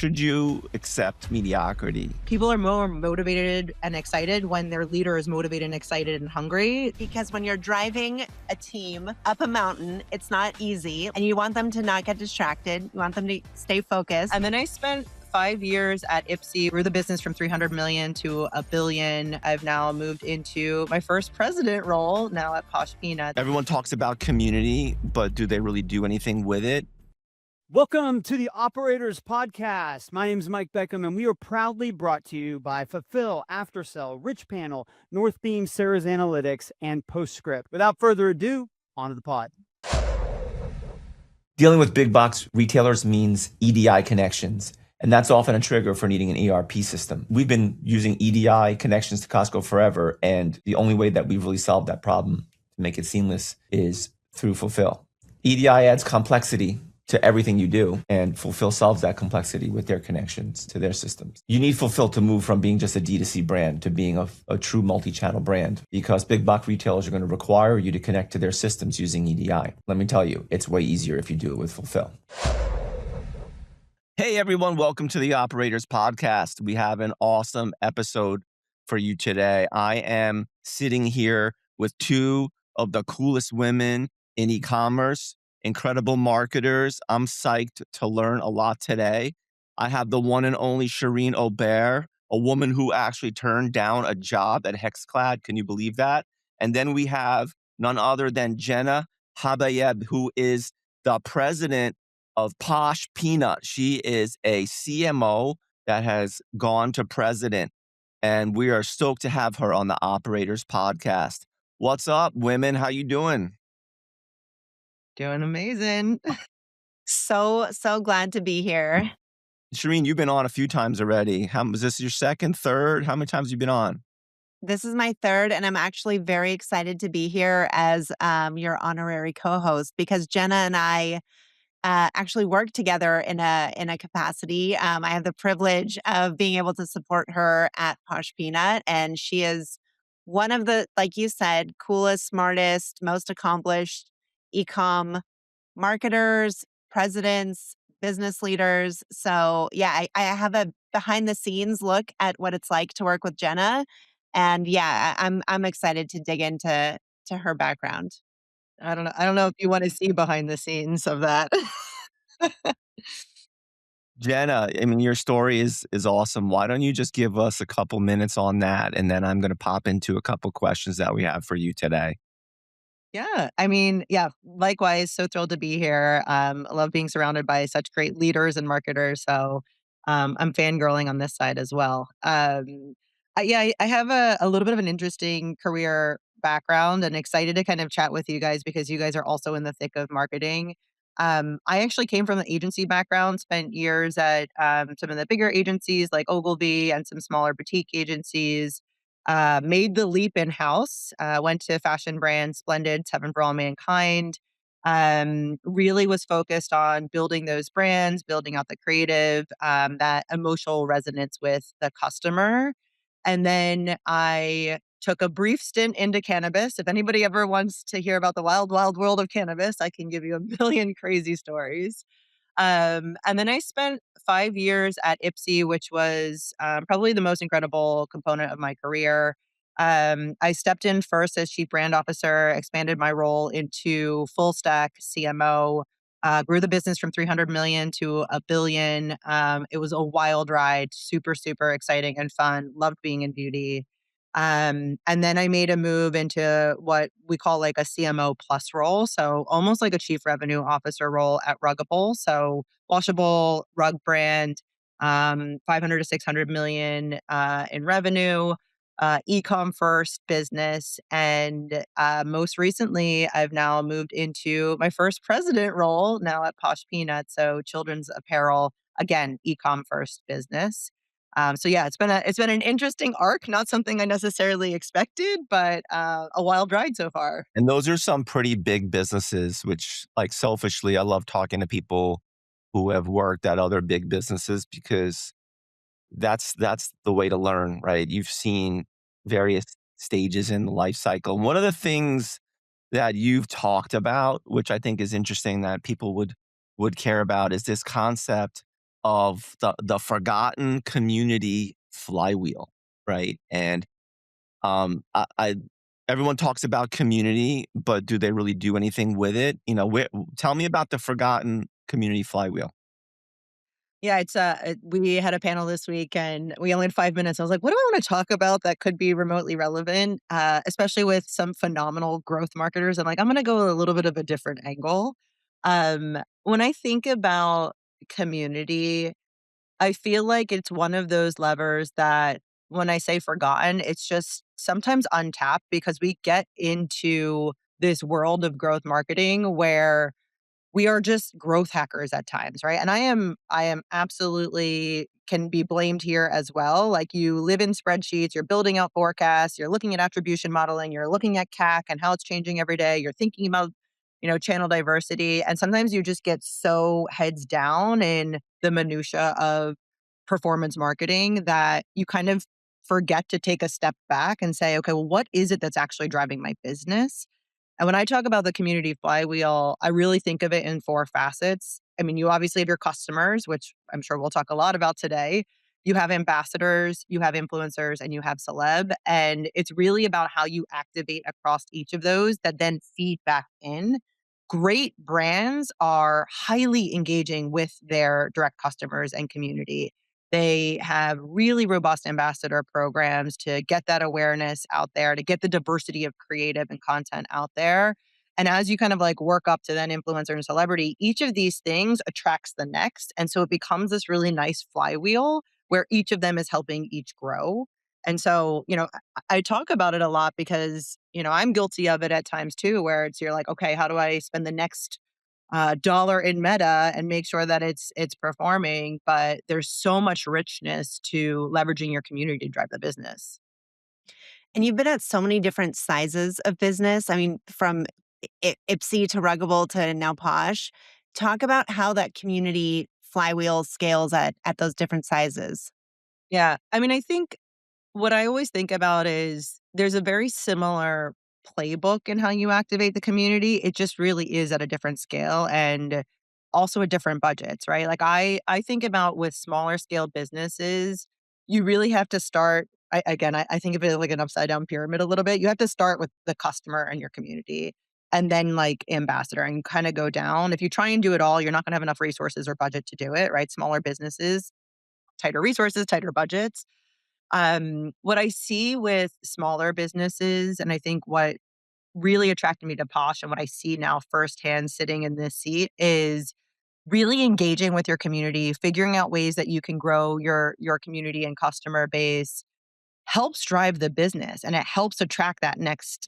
Should you accept mediocrity? People are more motivated and excited when their leader is motivated and excited and hungry. Because when you're driving a team up a mountain, it's not easy, and you want them to not get distracted. You want them to stay focused. And then I spent 5 years at Ipsy, grew the business from 300 million to $1 billion. I've now moved into my first president role now at Posh Peanut. Everyone talks about community, but do they really do anything with it? Welcome to the Operators Podcast. My name is Mike Beckham, and we are proudly brought to you by Fulfil, Aftersell, Richpanel, Northbeam, Saras Analytics, and Postscript. Without further ado, on to the pod. Dealing with big box retailers means EDI connections, and that's often a trigger for needing an ERP system. We've been using EDI connections to Costco forever, and the only way that we've really solved that problem to make it seamless is through Fulfil. EDI adds complexity to everything you do, and Fulfil solves that complexity with their connections to their systems. You need Fulfil to move from being just a D2C brand to being a true multi-channel brand, because big box retailers are going to require you to connect to their systems using EDI. Let me tell you, it's way easier if you do it with Fulfil. Hey everyone, welcome to the Operators Podcast. We have an awesome episode for you today. I am sitting here with two of the coolest women in e-commerce, incredible marketers. I'm psyched to learn a lot today. I have the one and only Cherene Aubert, a woman who actually turned down a job at HexClad. Can you believe that? And then we have none other than Jenna Habayeb, who is the president of Posh Peanut. She is a CMO that has gone to president, and we are stoked to have her on the Operators Podcast. What's up, women? How you doing? Doing amazing. So glad to be here. Cherene, you've been on a few times already. Was this your second, third? How many times have you been on? This is my third, and I'm actually very excited to be here as your honorary co-host, because Jenna and I actually work together in a capacity. I have the privilege of being able to support her at Posh Peanut, and she is one of the, like you said, coolest, smartest, most accomplished e-com marketers, presidents, business leaders. So yeah, I have a behind the scenes look at what it's like to work with Jenna. And yeah, I'm excited to dig into her background. I don't know if you want to see behind the scenes of that. Jenna, I mean, your story is awesome. Why don't you just give us a couple minutes on that, and then I'm going to pop into a couple questions that we have for you today. Yeah, I mean, yeah, likewise, so thrilled to be here. I love being surrounded by such great leaders and marketers. So I'm fangirling on this side as well. I have a little bit of an interesting career background and excited to kind of chat with you guys because you guys are also in the thick of marketing. I actually came from the agency background, spent years at some of the bigger agencies like Ogilvy and some smaller boutique agencies. Made the leap in house, went to fashion brand Splendid, Seven for All Mankind. Really was focused on building those brands, building out the creative, that emotional resonance with the customer. And then I took a brief stint into cannabis. If anybody ever wants to hear about the wild, wild world of cannabis, I can give you a million crazy stories. And then I spent 5 years at Ipsy, which was probably the most incredible component of my career. I stepped in first as chief brand officer, expanded my role into full stack CMO, grew the business from 300 million to $1 billion. It was a wild ride, super, super exciting and fun. Loved being in beauty. And then I made a move into what we call like a CMO plus role. So almost like a chief revenue officer role at Ruggable. So washable rug brand, 500 to 600 million in revenue, e-com first business. And most recently, I've now moved into my first president role now at Posh Peanut. So children's apparel, again, e-com first business. So yeah, it's been an interesting arc, not something I necessarily expected, but a wild ride so far. And those are some pretty big businesses, which, like, selfishly, I love talking to people who have worked at other big businesses, because that's the way to learn, right? You've seen various stages in the life cycle. One of the things that you've talked about, which I think is interesting that people would care about, is this concept of the forgotten community flywheel, right? And I everyone talks about community, but do they really do anything with it? Tell me about the forgotten community flywheel. Yeah, we had a panel this week and we only had 5 minutes. I was like, what do I want to talk about that could be remotely relevant, especially with some phenomenal growth marketers? I'm like, I'm going to go a little bit of a different angle. When I think about community, I feel like it's one of those levers that when I say forgotten, it's just sometimes untapped because we get into this world of growth marketing where we are just growth hackers at times, right? And I am absolutely can be blamed here as well. Like you live in spreadsheets, you're building out forecasts, you're looking at attribution modeling, you're looking at CAC and how it's changing every day, you're thinking about, channel diversity, and sometimes you just get so heads down in the minutia of performance marketing that you kind of forget to take a step back and say, okay, well, what is it that's actually driving my business? And when I talk about the community flywheel, I really think of it in four facets. I mean, you obviously have your customers, which I'm sure we'll talk a lot about today. You have ambassadors, you have influencers, and you have celeb. And it's really about how you activate across each of those that then feed back in. Great brands are highly engaging with their direct customers and community. They have really robust ambassador programs to get that awareness out there, to get the diversity of creative and content out there. And as you kind of like work up to then influencer and celebrity, each of these things attracts the next. And so it becomes this really nice flywheel where each of them is helping each grow. And so, I talk about it a lot because, I'm guilty of it at times too, where you're like, okay, how do I spend the next dollar in meta and make sure that it's performing? But there's so much richness to leveraging your community to drive the business. And you've been at so many different sizes of business. I mean, from Ipsy to Ruggable to now Posh. Talk about how that community flywheel scales at those different sizes. Yeah. I mean, I think what I always think about is there's a very similar playbook in how you activate the community. It just really is at a different scale and also at different budgets, right? Like I think about with smaller scale businesses, you really have to start. I think of it like an upside down pyramid a little bit. You have to start with the customer and your community, and then like ambassador, and kind of go down. If you try and do it all, you're not going to have enough resources or budget to do it, right? Smaller businesses, tighter resources, tighter budgets. What I see with smaller businesses, and I think what really attracted me to Posh and what I see now firsthand sitting in this seat is really engaging with your community, figuring out ways that you can grow your community and customer base helps drive the business, and it helps attract that next,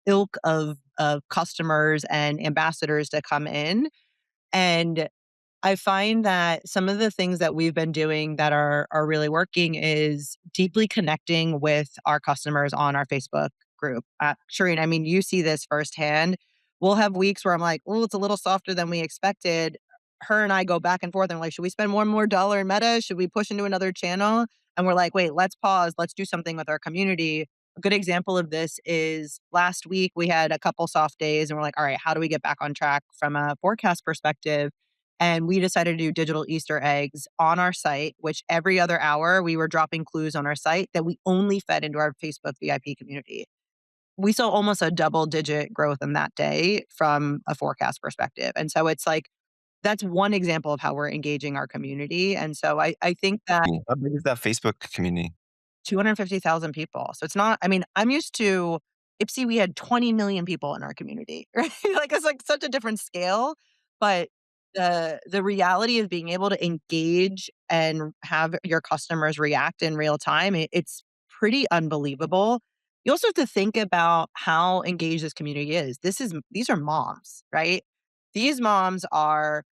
ilk of customers and ambassadors to come in. And I find that some of the things that we've been doing that are really working is deeply connecting with our customers on our Facebook group. Cherene, I mean, you see this firsthand. We'll have weeks where I'm like, oh, it's a little softer than we expected. Her and I go back and forth. And like, should we spend one more dollar in Meta? Should we push into another channel? And we're like, wait, let's pause. Let's do something with our community. A good example of this is last week we had a couple soft days and we're like, all right, how do we get back on track from a forecast perspective? And we decided to do digital Easter eggs on our site, which every other hour we were dropping clues on our site that we only fed into our Facebook VIP community. We saw almost a double digit growth in that day from a forecast perspective. And so it's like, that's one example of how we're engaging our community. And so I think that How big is that Facebook community? 250,000 people. So it's not, I mean, I'm used to Ipsy, we had 20 million people in our community, right? Like it's like such a different scale. But the reality of being able to engage and have your customers react in real time, it's pretty unbelievable. You also have to think about how engaged this community is. These are moms, right? These moms are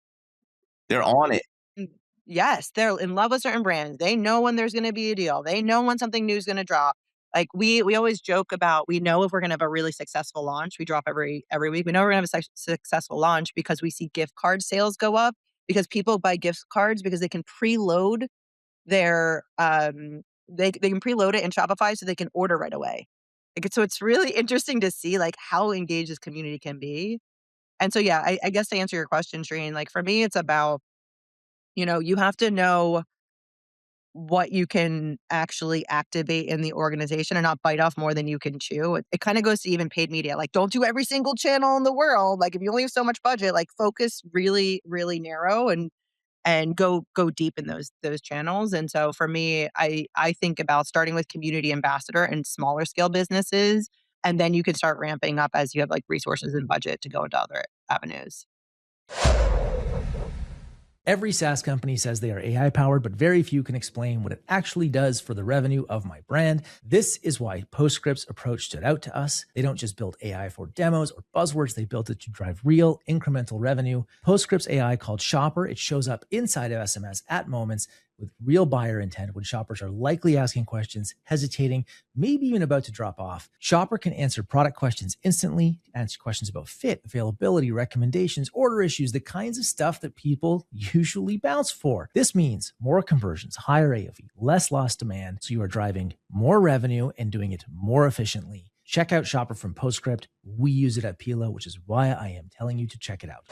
They're on it. Mm, yes, they're in love with certain brands. They know when there's gonna be a deal. They know when something new is gonna drop. Like, we always joke about we know if we're gonna have a really successful launch. We drop every week. We know we're gonna have a successful launch because we see gift card sales go up, because people buy gift cards because they can preload their, they can preload it in Shopify so they can order right away. Like, so it's really interesting to see, like, how engaged this community can be. And so, yeah, I guess to answer your question, Shreen, like, for me, it's about You have to know what you can actually activate in the organization and not bite off more than you can chew. It kind of goes to even paid media. Like, don't do every single channel in the world. Like, if you only have so much budget, like focus really, really narrow and go deep in those channels. And so for me, I think about starting with community ambassador and smaller scale businesses, and then you can start ramping up as you have like resources and budget to go into other avenues. Every SaaS company says they are AI powered, but very few can explain what it actually does for the revenue of my brand. This is why Postscript's approach stood out to us. They don't just build AI for demos or buzzwords, they built it to drive real incremental revenue. Postscript's AI, called Shopper, it shows up inside of SMS at moments with real buyer intent when shoppers are likely asking questions, hesitating, maybe even about to drop off. Shopper can answer product questions instantly, answer questions about fit, availability, recommendations, order issues, the kinds of stuff that people usually bounce for. This means more conversions, higher AOV, less lost demand, so you are driving more revenue and doing it more efficiently. Check out Shopper from Postscript. We use it at Pila, which is why I am telling you to check it out.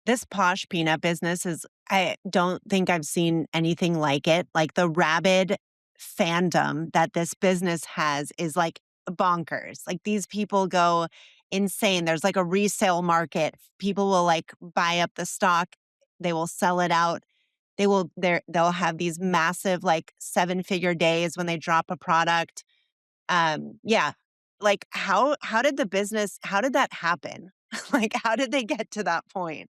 This Posh Peanut business I don't think I've seen anything like it. Like the Rabid fandom that this business has is like bonkers. Like these people go insane. There's like a resale market. People will like buy up the stock. They will sell it out. They'll have these massive like 7-figure days when they drop a product. Yeah. Like how did that happen? Like how did they get to that point?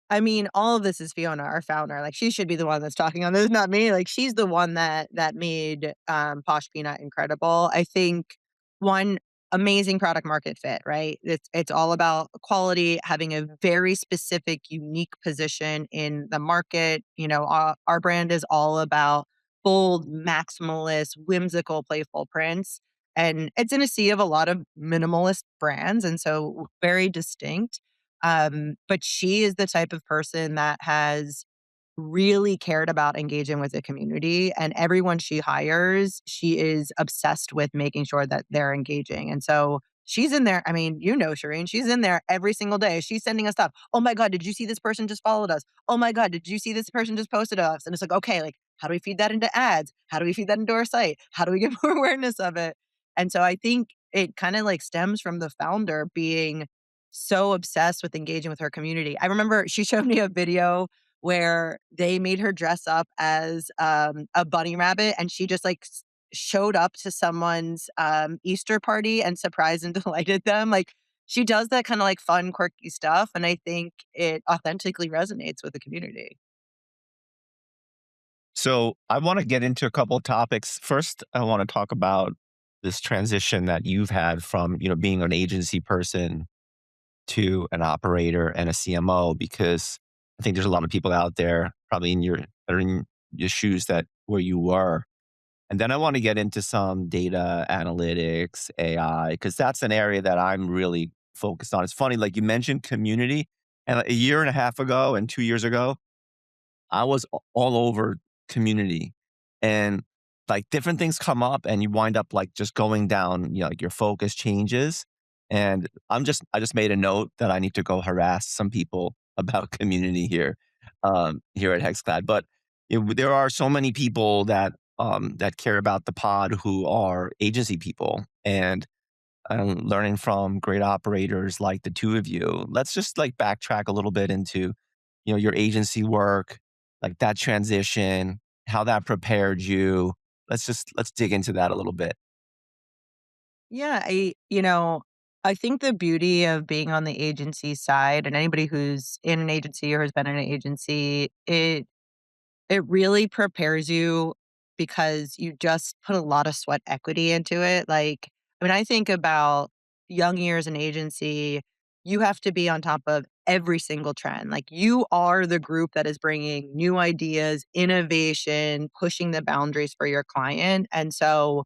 I mean, all of this is Fiona, our founder. Like, she should be the one that's talking on this, not me. Like, she's the one that made Posh Peanut incredible. I think one, amazing product market fit, right? It's all about quality, having a very specific, unique position in the market. Our brand is all about bold, maximalist, whimsical, playful prints. And it's in a sea of a lot of minimalist brands. And so very distinct. But she is the type of person that has really cared about engaging with the community, and everyone she hires, she is obsessed with making sure that they're engaging. And so she's in there. I mean, Cherene, she's in there every single day. She's sending us stuff. Oh my God, did you see this person just followed us? Oh my God, did you see this person just posted us? And it's like, okay, like, how do we feed that into ads? How do we feed that into our site? How do we get more awareness of it? And so I think it kind of like stems from the founder being so obsessed with engaging with her community. I remember she showed me a video where they made her dress up as a bunny rabbit, and she just like showed up to someone's Easter party and surprised and delighted them. Like, she does that kind of like fun, quirky stuff, and I think it authentically resonates with the community. So I want to get into a couple of topics. First, I want to talk about this transition that you've had from, being an agency person to an operator and a CMO, because I think there's a lot of people out there probably that are in your shoes that where you were. And then I want to get into some data analytics, AI, because that's an area that I'm really focused on. It's funny, like you mentioned community, and a year and a half ago and 2 years ago, I was all over community, and like different things come up and you wind up like just going down, like your focus changes. And I just made a note that I need to go harass some people about community here at HexClad. But there are so many people that care about the pod who are agency people, and I'm learning from great operators like the two of you. Let's just like backtrack a little bit into, your agency work, like that transition, how that prepared you. Let's dig into that a little bit. Yeah, I think the beauty of being on the agency side, and anybody who's in an agency or has been in an agency, it really prepares you because you just put a lot of sweat equity into it. Like, I mean, I think about young years in agency, you have to be on top of every single trend. Like, you are the group that is bringing new ideas, innovation, pushing the boundaries for your client. And so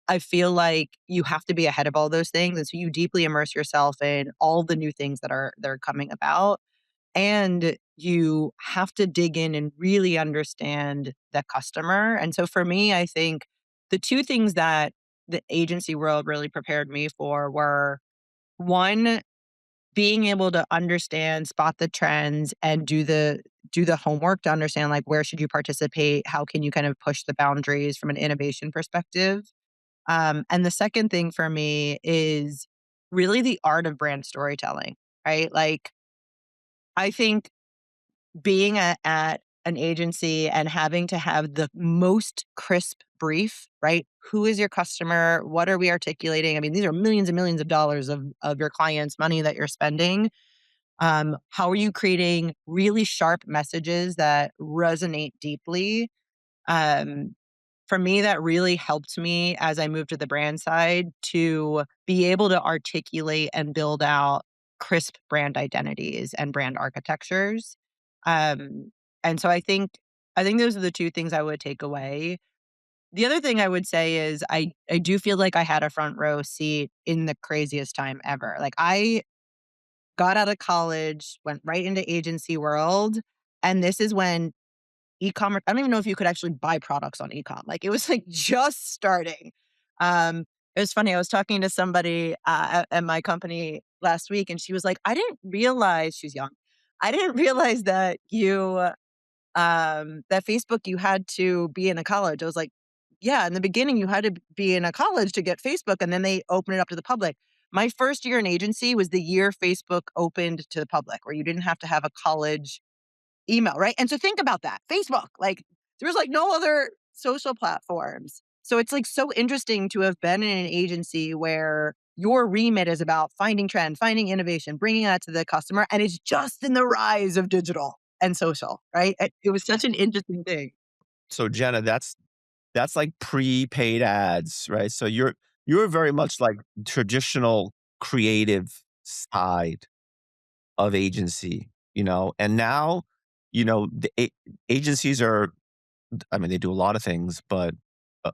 I feel like you have to be ahead of all those things. And so you deeply immerse yourself in all the new things that are coming about, and you have to dig in and really understand the customer. And so for me, I think the two things that the agency world really prepared me for were, one, being able to understand, spot the trends, and do the homework to understand like where should you participate, how can you kind of push the boundaries from an innovation perspective. And the second thing for me is really the art of brand storytelling, right? Like I think being at an agency and having to have the most crisp brief, right? Who is your customer? What are we articulating? I mean, these are millions and millions of dollars of your clients' money that you're spending. How are you creating really sharp messages that resonate deeply? Um, for me, that really helped me as I moved to the brand side to be able to articulate and build out crisp brand identities and brand architectures. Um, and so I think those are the two things I would take away. The other thing I would say is I do feel like I had a front row seat in the craziest time ever. Like I got out of college, went right into agency world, and this is when e-commerce, I don't even know if you could actually buy products on e-com. Like it was like just starting. Um, it was funny. I was talking to somebody at my company last week, and she was like, "I didn't realize," she's young. "I didn't realize that that Facebook you had to be in a college." I was like, "Yeah, in the beginning you had to be in a college to get Facebook, and then they open it up to the public." My first year in agency was the year Facebook opened to the public, where you didn't have to have a college email, right? And so think about that. Facebook, like there was like no other social platforms. So it's like so interesting to have been in an agency where your remit is about finding trend, finding innovation, bringing that to the customer. And it's just in the rise of digital and social, right? It was such an interesting thing. So Jenna, that's like pre-paid ads, right? So you're very much like traditional creative side of agency, and now, agencies are, I mean, they do a lot of things, but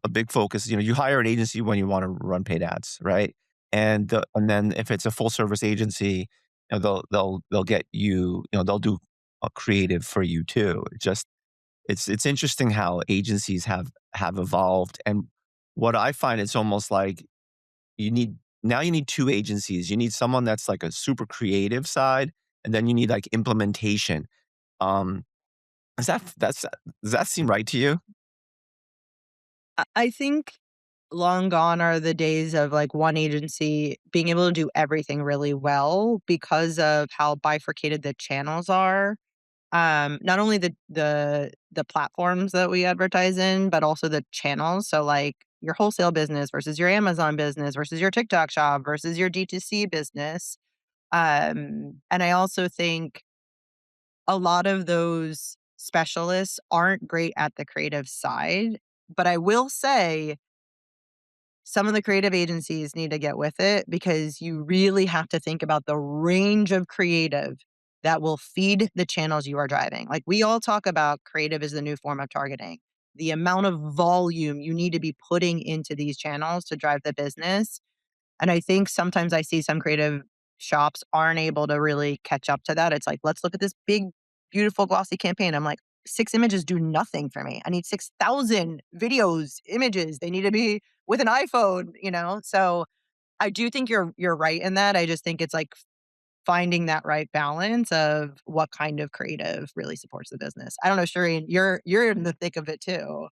a big focus, you hire an agency when you want to run paid ads, right? And then if it's a full service agency, they'll get you, they'll do a creative for you too. It's interesting how agencies have evolved, and what I find, it's almost like you need two agencies. You need someone that's like a super creative side, and then you need like implementation. Um, does that seem right to you? I think long gone are the days of like one agency being able to do everything really well because of how bifurcated the channels are. Not only the platforms that we advertise in, but also the channels. So like your wholesale business versus your Amazon business versus your TikTok shop versus your D2C business. And I also think a lot of those specialists aren't great at the creative side. But I will say some of the creative agencies need to get with it because you really have to think about the range of creative that will feed the channels you are driving. Like we all talk about creative as the new form of targeting. The amount of volume you need to be putting into these channels to drive the business. And I think sometimes I see some creative shops aren't able to really catch up to that. It's like, let's look at this big, beautiful, glossy campaign. I'm like, 6 images do nothing for me. I need 6,000 videos, images. They need to be with an iPhone. So I do think you're right in that. I just think it's like finding that right balance of what kind of creative really supports the business. I don't know, Cherene, you're in the thick of it too.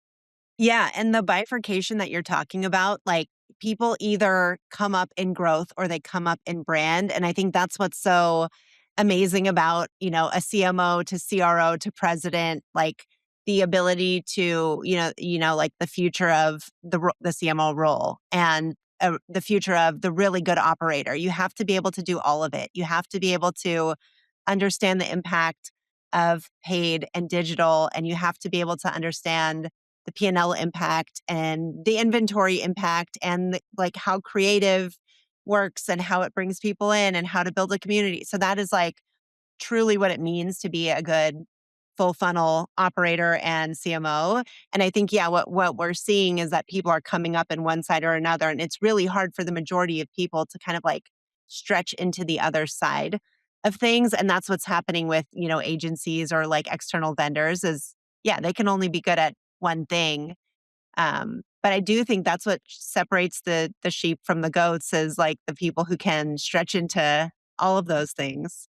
Yeah, and the bifurcation that you're talking about, like people either come up in growth or they come up in brand. And I think that's what's so amazing about, a CMO to CRO to president, like the ability to, like the future of the CMO role and the future of the really good operator. You have to be able to do all of it. You have to be able to understand the impact of paid and digital, and you have to be able to understand the P&L impact and the inventory impact and like how creative works and how it brings people in and how to build a community. So that is like truly what it means to be a good full funnel operator and CMO. And I think, yeah, what we're seeing is that people are coming up in one side or another. And it's really hard for the majority of people to kind of like stretch into the other side of things. And that's what's happening with, agencies or like external vendors is, yeah, they can only be good at one thing. But I do think that's what separates the sheep from the goats is like the people who can stretch into all of those things.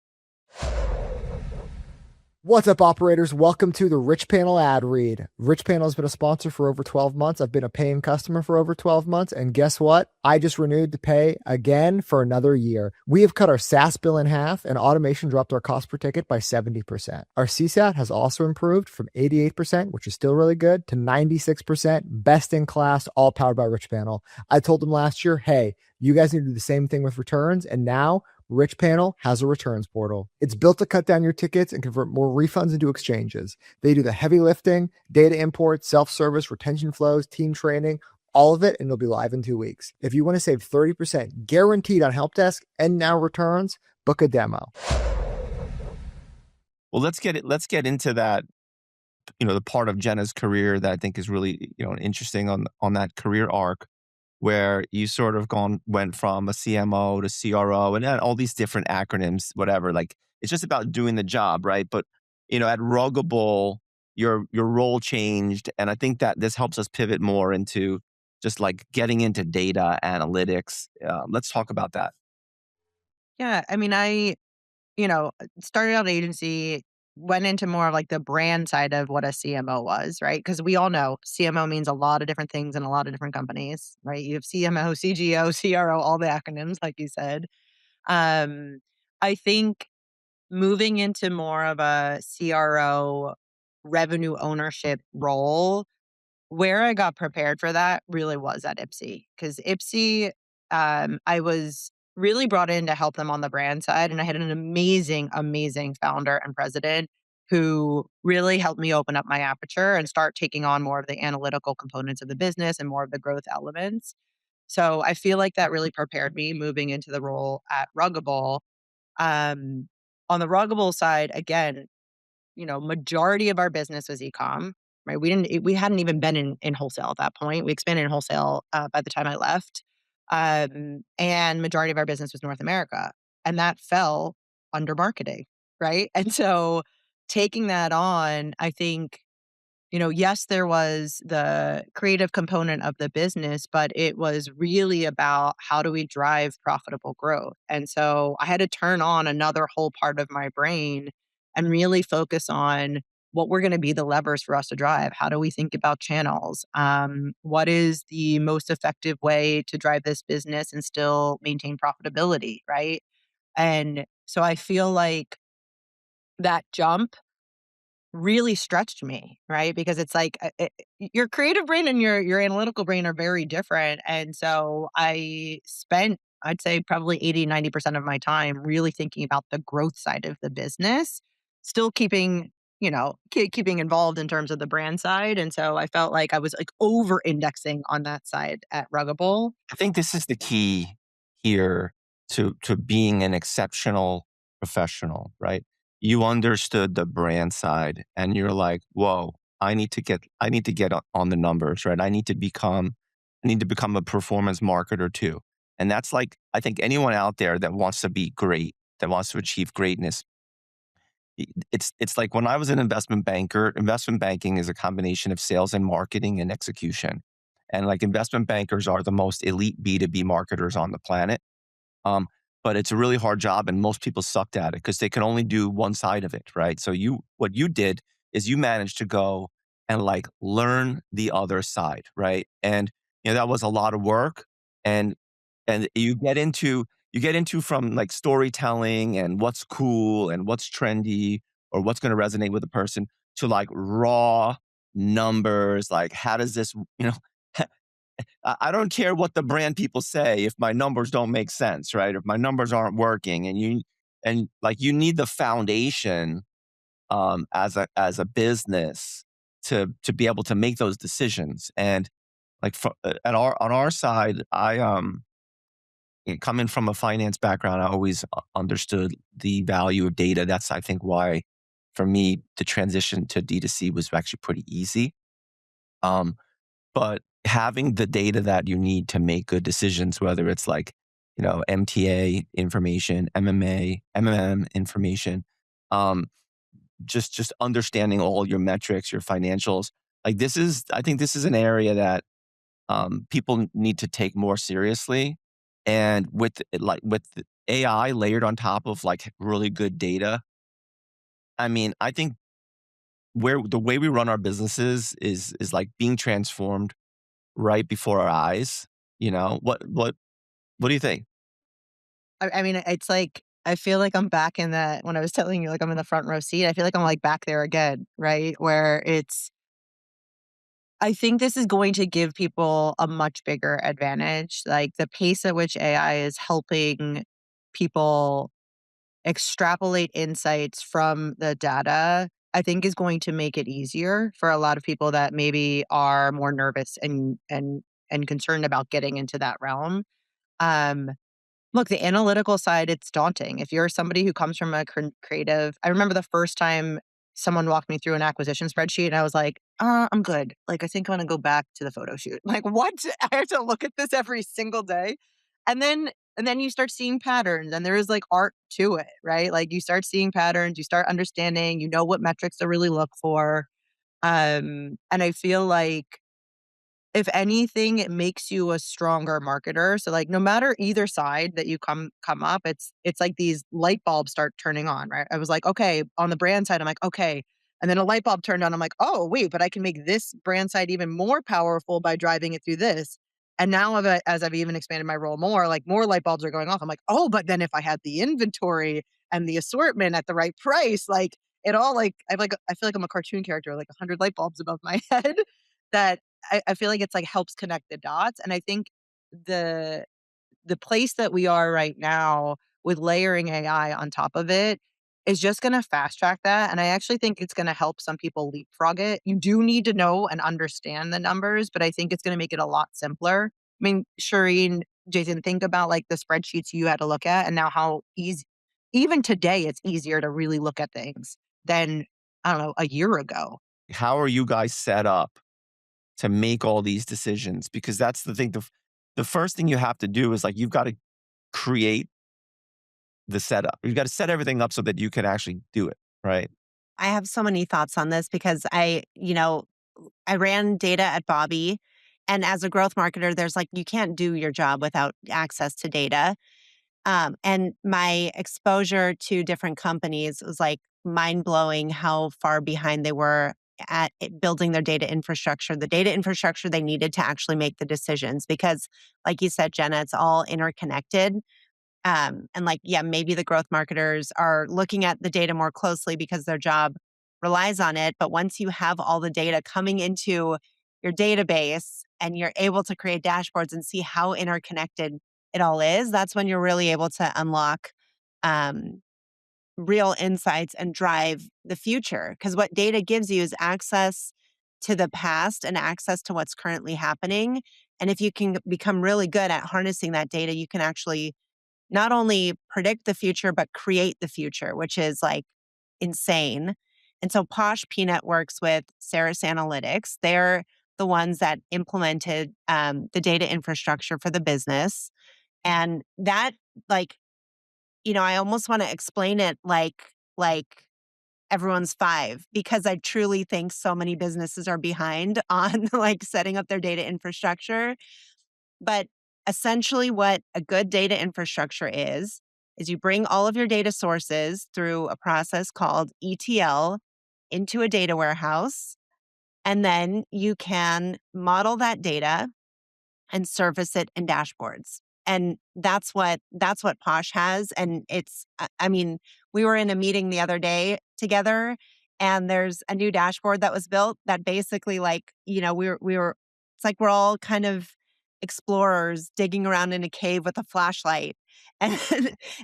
What's up, operators? Welcome to the Richpanel ad read. Richpanel has been a sponsor for over 12 months. I've been a paying customer for over 12 months. And guess what? I just renewed to pay again for another year. We have cut our SaaS bill in half, and automation dropped our cost per ticket by 70%. Our CSAT has also improved from 88%, which is still really good, to 96%, best in class, all powered by Richpanel. I told them last year, hey, you guys need to do the same thing with returns. And now Richpanel has a returns portal. It's built to cut down your tickets and convert more refunds into exchanges. They do the heavy lifting, data import, self-service, retention flows, team training, all of it, and it'll be live in 2 weeks. If you want to save 30% guaranteed on help desk and now returns, book a demo. Well, let's get into that, the part of Jenna's career that I think is really, interesting on that career arc, where you sort of went from a CMO to CRO and all these different acronyms, whatever. Like, it's just about doing the job, right? But, at Ruggable, your role changed. And I think that this helps us pivot more into just like getting into data analytics. Let's talk about that. Yeah. I mean, I started out agency, went into more of like the brand side of what a CMO was, right? Because we all know CMO means a lot of different things in a lot of different companies, right? You have CMO, CGO, CRO, all the acronyms, like you said. I think moving into more of a CRO revenue ownership role, where I got prepared for that really was at Ipsy, because Ipsy, I was really brought in to help them on the brand side. And I had an amazing, amazing founder and president who really helped me open up my aperture and start taking on more of the analytical components of the business and more of the growth elements. So I feel like that really prepared me moving into the role at Ruggable. On the Ruggable side, again, majority of our business was e-com, right? We hadn't even been in wholesale at that point. We expanded in wholesale by the time I left. And majority of our business was North America. And that fell under marketing, right? And so taking that on, I think, yes, there was the creative component of the business, but it was really about how do we drive profitable growth. And so I had to turn on another whole part of my brain and really focus on what were going to be the levers for us to drive. How do we think about channels? What is the most effective way to drive this business and still maintain profitability, right? And so I feel like that jump really stretched me, right? Because it's like your creative brain and your analytical brain are very different. And so I spent, I'd say probably 80-90% of my time really thinking about the growth side of the business, still keeping, keeping involved in terms of the brand side. And so I felt like I was like over indexing on that side at Ruggable. I think this is the key here to being an exceptional professional, right? You understood the brand side and you're like, whoa, I need to get on the numbers, right? I need to become a performance marketer too. And that's like, I think anyone out there that wants to be great, that wants to achieve greatness, it's like when I was an investment banker, investment banking is a combination of sales and marketing and execution. And like investment bankers are the most elite B2B marketers on the planet. But it's a really hard job and most people sucked at it because they can only do one side of it, right? So what you did is you managed to go and like learn the other side, right? And that was a lot of work. And you get into from like storytelling and what's cool and what's trendy or what's going to resonate with a person to like raw numbers, like how does this, I don't care what the brand people say if my numbers don't make sense, right? If my numbers aren't working and you need the foundation as a business to be able to make those decisions. And like on our side, I coming from a finance background, I always understood the value of data. That's I think why for me the transition to D2C was actually pretty easy. But having the data that you need to make good decisions, whether it's like, MTA information, MMM information, just understanding all your metrics, your financials. Like I think this is an area that people need to take more seriously. And with AI layered on top of like really good data. I mean, I think where the way we run our businesses is like being transformed right before our eyes. You know, what do you think? I mean, it's like, I feel like I'm back in that when I was telling you, like, I'm in the front row seat, I feel like I'm, like, back there again, right? Where I think this is going to give people a much bigger advantage. Like, the pace at which AI is helping people extrapolate insights from the data, I think is going to make it easier for a lot of people that maybe are more nervous and concerned about getting into that realm. Um, Look, the analytical side, it's daunting. If you're somebody who comes from a creative, I remember the first time someone walked me through an acquisition spreadsheet and I was like, I'm good. Like, I think I'm going to go back to the photo shoot. Like, what? I have to look at this every single day. And then, and then you start seeing patterns and there is like art to it, right? Like you start seeing patterns, you start understanding, you know what metrics to really look for. And I feel like if anything, it makes you a stronger marketer. So like no matter either side that you come up, it's like these light bulbs start turning on, right? I was like, okay, on the brand side, I'm like, okay. And then a light bulb turned on. I'm like, oh, wait, but I can make this brand side even more powerful by driving it through this. And now as I've even expanded my role more, like more light bulbs are going off. I'm like, oh, but then if I had the inventory and the assortment at the right price, like it all like I feel like I'm a cartoon character, like 100 light bulbs above my head that I feel like it's like helps connect the dots. And I think the the place that we are right now with layering AI on top of it is just going to fast track that. And I actually think it's going to help some people leapfrog it. You do need to know and understand the numbers, but I think it's going to make it a lot simpler. I mean, Cherene, Jason, think about like the spreadsheets you had to look at and now how easy, even today, it's easier to really look at things than, I don't know, a year ago. How are you guys set up to make all these decisions? Because that's the thing. The first thing you have to do is like you've got to create the setup. You've got to set everything up so that you can actually do it, right? I have so many thoughts on this because I ran data at Bobby. And as a growth marketer, there's like, you can't do your job without access to data. And my exposure to different companies was like mind blowing how far behind they were at building their data infrastructure, the data infrastructure they needed to actually make the decisions. Because, like you said, Jenna, it's all interconnected. And like, yeah, maybe the growth marketers are looking at the data more closely because their job relies on it. But once you have all the data coming into your database and you're able to create dashboards and see how interconnected it all is, that's when you're really able to unlock um, real insights and drive the future. Because what data gives you is access to the past and access to what's currently happening. And if you can become really good at harnessing that data, you can actually not only predict the future, but create the future, which is like insane. And so Posh Peanut works with Saras Analytics. They're the ones that implemented the data infrastructure for the business. And that, like, I almost want to explain it like everyone's five, because I truly think so many businesses are behind on like setting up their data infrastructure. But essentially what a good data infrastructure is you bring all of your data sources through a process called ETL into a data warehouse, and then you can model that data and surface it in dashboards. And that's what Posh has. And I mean, we were in a meeting the other day together, and there's a new dashboard that was built that basically like, we were it's like we're all kind of explorers digging around in a cave with a flashlight. And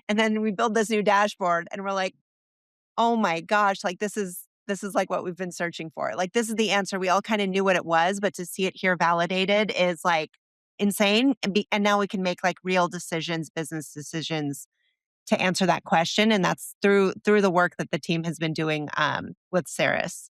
and then we build this new dashboard and we're like, oh my gosh, like this is like what we've been searching for. Like this is the answer. We all kind of knew what it was, but to see it here validated is like insane. And now we can make like real decisions, business decisions to answer that question. And that's through the work that the team has been doing with Saras.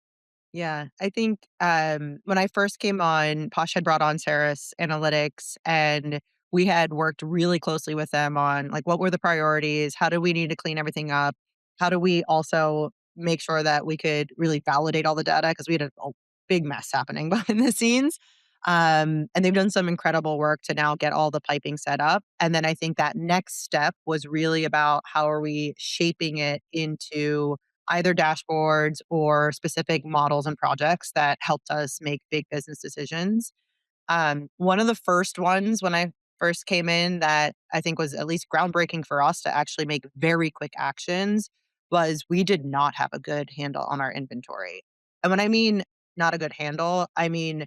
Yeah, I think when I first came on, Posh had brought on Saras Analytics, and we had worked really closely with them on like what were the priorities, how do we need to clean everything up, how do we also make sure that we could really validate all the data because we had a big mess happening behind the scenes. And they've done some incredible work to now get all the piping set up. And then I think that next step was really about how are we shaping it into either dashboards or specific models and projects that helped us make big business decisions. One of the first ones when I first came in that I think was at least groundbreaking for us to actually make very quick actions was we did not have a good handle on our inventory. And when I mean not a good handle, I mean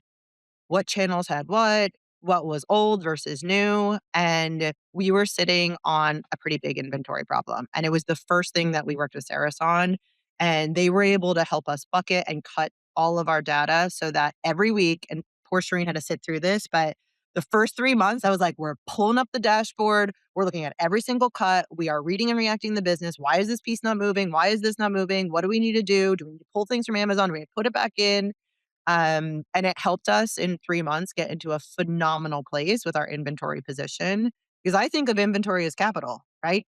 what channels had what was old versus new. And we were sitting on a pretty big inventory problem. And it was the first thing that we worked with Saras on. And they were able to help us bucket and cut all of our data so that every week, and poor Cherene had to sit through this, but the first 3 months, I was like, we're pulling up the dashboard. We're looking at every single cut. We are reading and reacting to the business. Why is this piece not moving? Why is this not moving? What do we need to do? Do we need to pull things from Amazon? Do we need to put it back in? And it helped us in 3 months get into a phenomenal place with our inventory position because I think of inventory as capital, right?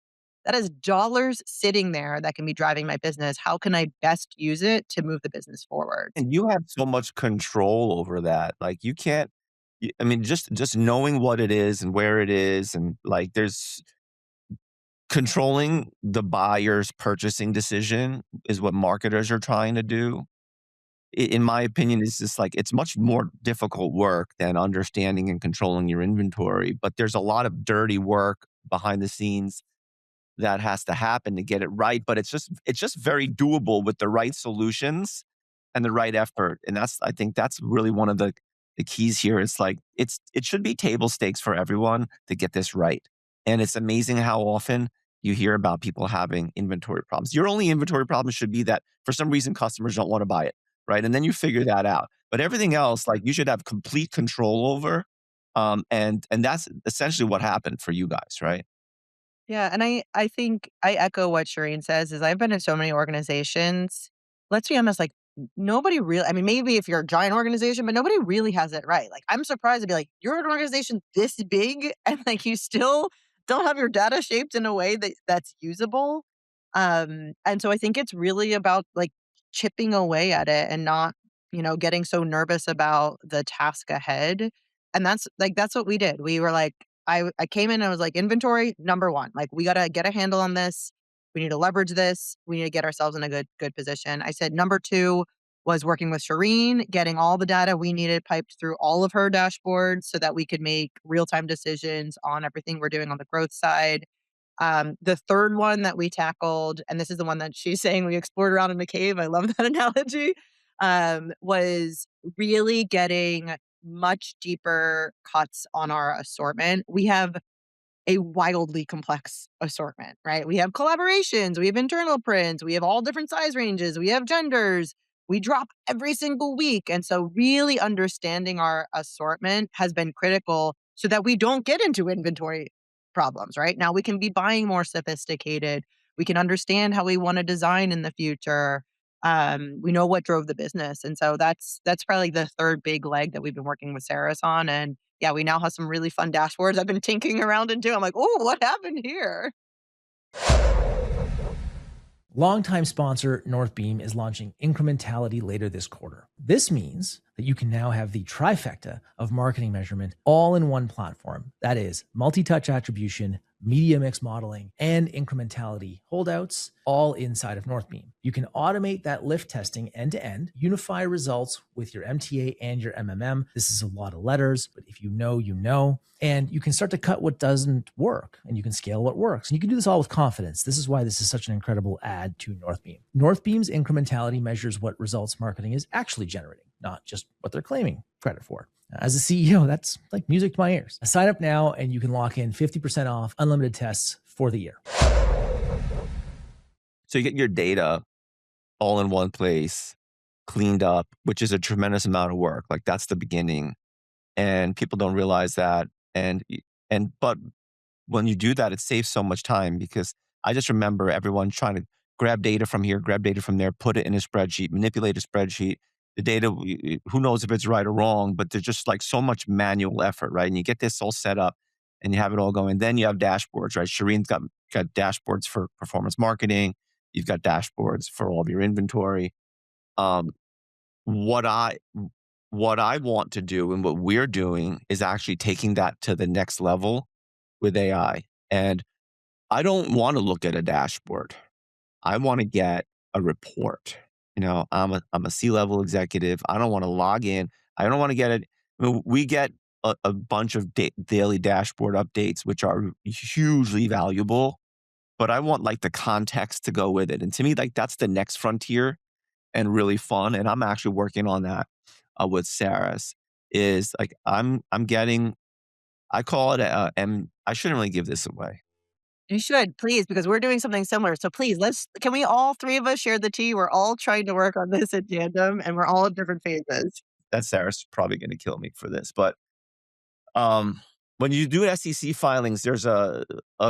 That is dollars sitting there that can be driving my business. How can I best use it to move the business forward? And you have so much control over that. Like you can't, I mean, just knowing what it is and where it is, and like there's controlling the buyer's purchasing decision is what marketers are trying to do. In my opinion, it's just like it's much more difficult work than understanding and controlling your inventory. But there's a lot of dirty work behind the scenes that has to happen to get it right. But it's just very doable with the right solutions and the right effort. And I think that's really one of the keys here. It's like it should be table stakes for everyone to get this right. And it's amazing how often you hear about people having inventory problems. Your only inventory problem should be that for some reason customers don't want to buy it, right? And then you figure that out. But everything else, like you should have complete control over. And that's essentially what happened for you guys, right? Yeah, and I think I echo what Shireen says is I've been in so many organizations. Let's be honest, like nobody really, I mean, maybe if you're a giant organization, but nobody really has it right. Like I'm surprised to be like, you're an organization this big and like you still don't have your data shaped in a way that's usable. And so I think it's really about like chipping away at it and not, getting so nervous about the task ahead. And that's what we did. We were like, I came in and I was like, inventory, number one. Like, we got to get a handle on this. We need to leverage this. We need to get ourselves in a good position. I said, number two was working with Cherene, getting all the data we needed piped through all of her dashboards so that we could make real-time decisions on everything we're doing on the growth side. The third one that we tackled, and this is the one that she's saying we explored around in the cave. I love that analogy. Was really getting much deeper cuts on our assortment. We have a wildly complex assortment, right? We have collaborations, we have internal prints, we have all different size ranges, we have genders. We drop every single week. And so really understanding our assortment has been critical so that we don't get into inventory problems, right? Now we can be buying more sophisticated. We can understand how we want to design in the future. We know what drove the business. And so that's probably the third big leg that we've been working with Saras on. And yeah, we now have some really fun dashboards I've been tinkering around into. I'm like, oh, what happened here? Longtime sponsor Northbeam is launching incrementality later this quarter. This means that you can now have the trifecta of marketing measurement all in one platform. That is multi-touch attribution, media mix modeling, and incrementality holdouts all inside of Northbeam. You can automate that lift testing end to end, unify results with your MTA and your MMM. This is a lot of letters, but if you know, you know. And you can start to cut what doesn't work and you can scale what works. And you can do this all with confidence. This is why this is such an incredible add to Northbeam. Northbeam's incrementality measures what results marketing is actually generating, not just what they're claiming credit for. As a CEO, that's like music to my ears. Sign up now and you can lock in 50% off unlimited tests for the year. So you get your data all in one place, cleaned up, which is a tremendous amount of work. Like that's the beginning. And people don't realize that. But when you do that, it saves so much time because I just remember everyone trying to grab data from here, grab data from there, put it in a spreadsheet, manipulate a spreadsheet. The data, who knows if it's right or wrong, but there's just like so much manual effort, right? And you get this all set up and you have it all going. Then you have dashboards, right? Sherene's got dashboards for performance marketing. You've got dashboards for all of your inventory. What I what I want to do and what we're doing is actually taking that to the next level with AI. And I don't want to look at a dashboard. I want to get a report. I'm a C-level executive. I don't want to log in. I don't want to get it. We get a bunch of daily dashboard updates, which are hugely valuable, but I want like the context to go with it. And to me, like that's the next frontier and really fun. And I'm actually working on that with Saras. Is like I'm getting. I call it I shouldn't really give this away. You should, please, because we're doing something similar. So please, can we all three of us share the tea? We're all trying to work on this in tandem and we're all in different phases. That Sarah's probably going to kill me for this, but when you do SEC filings, there's a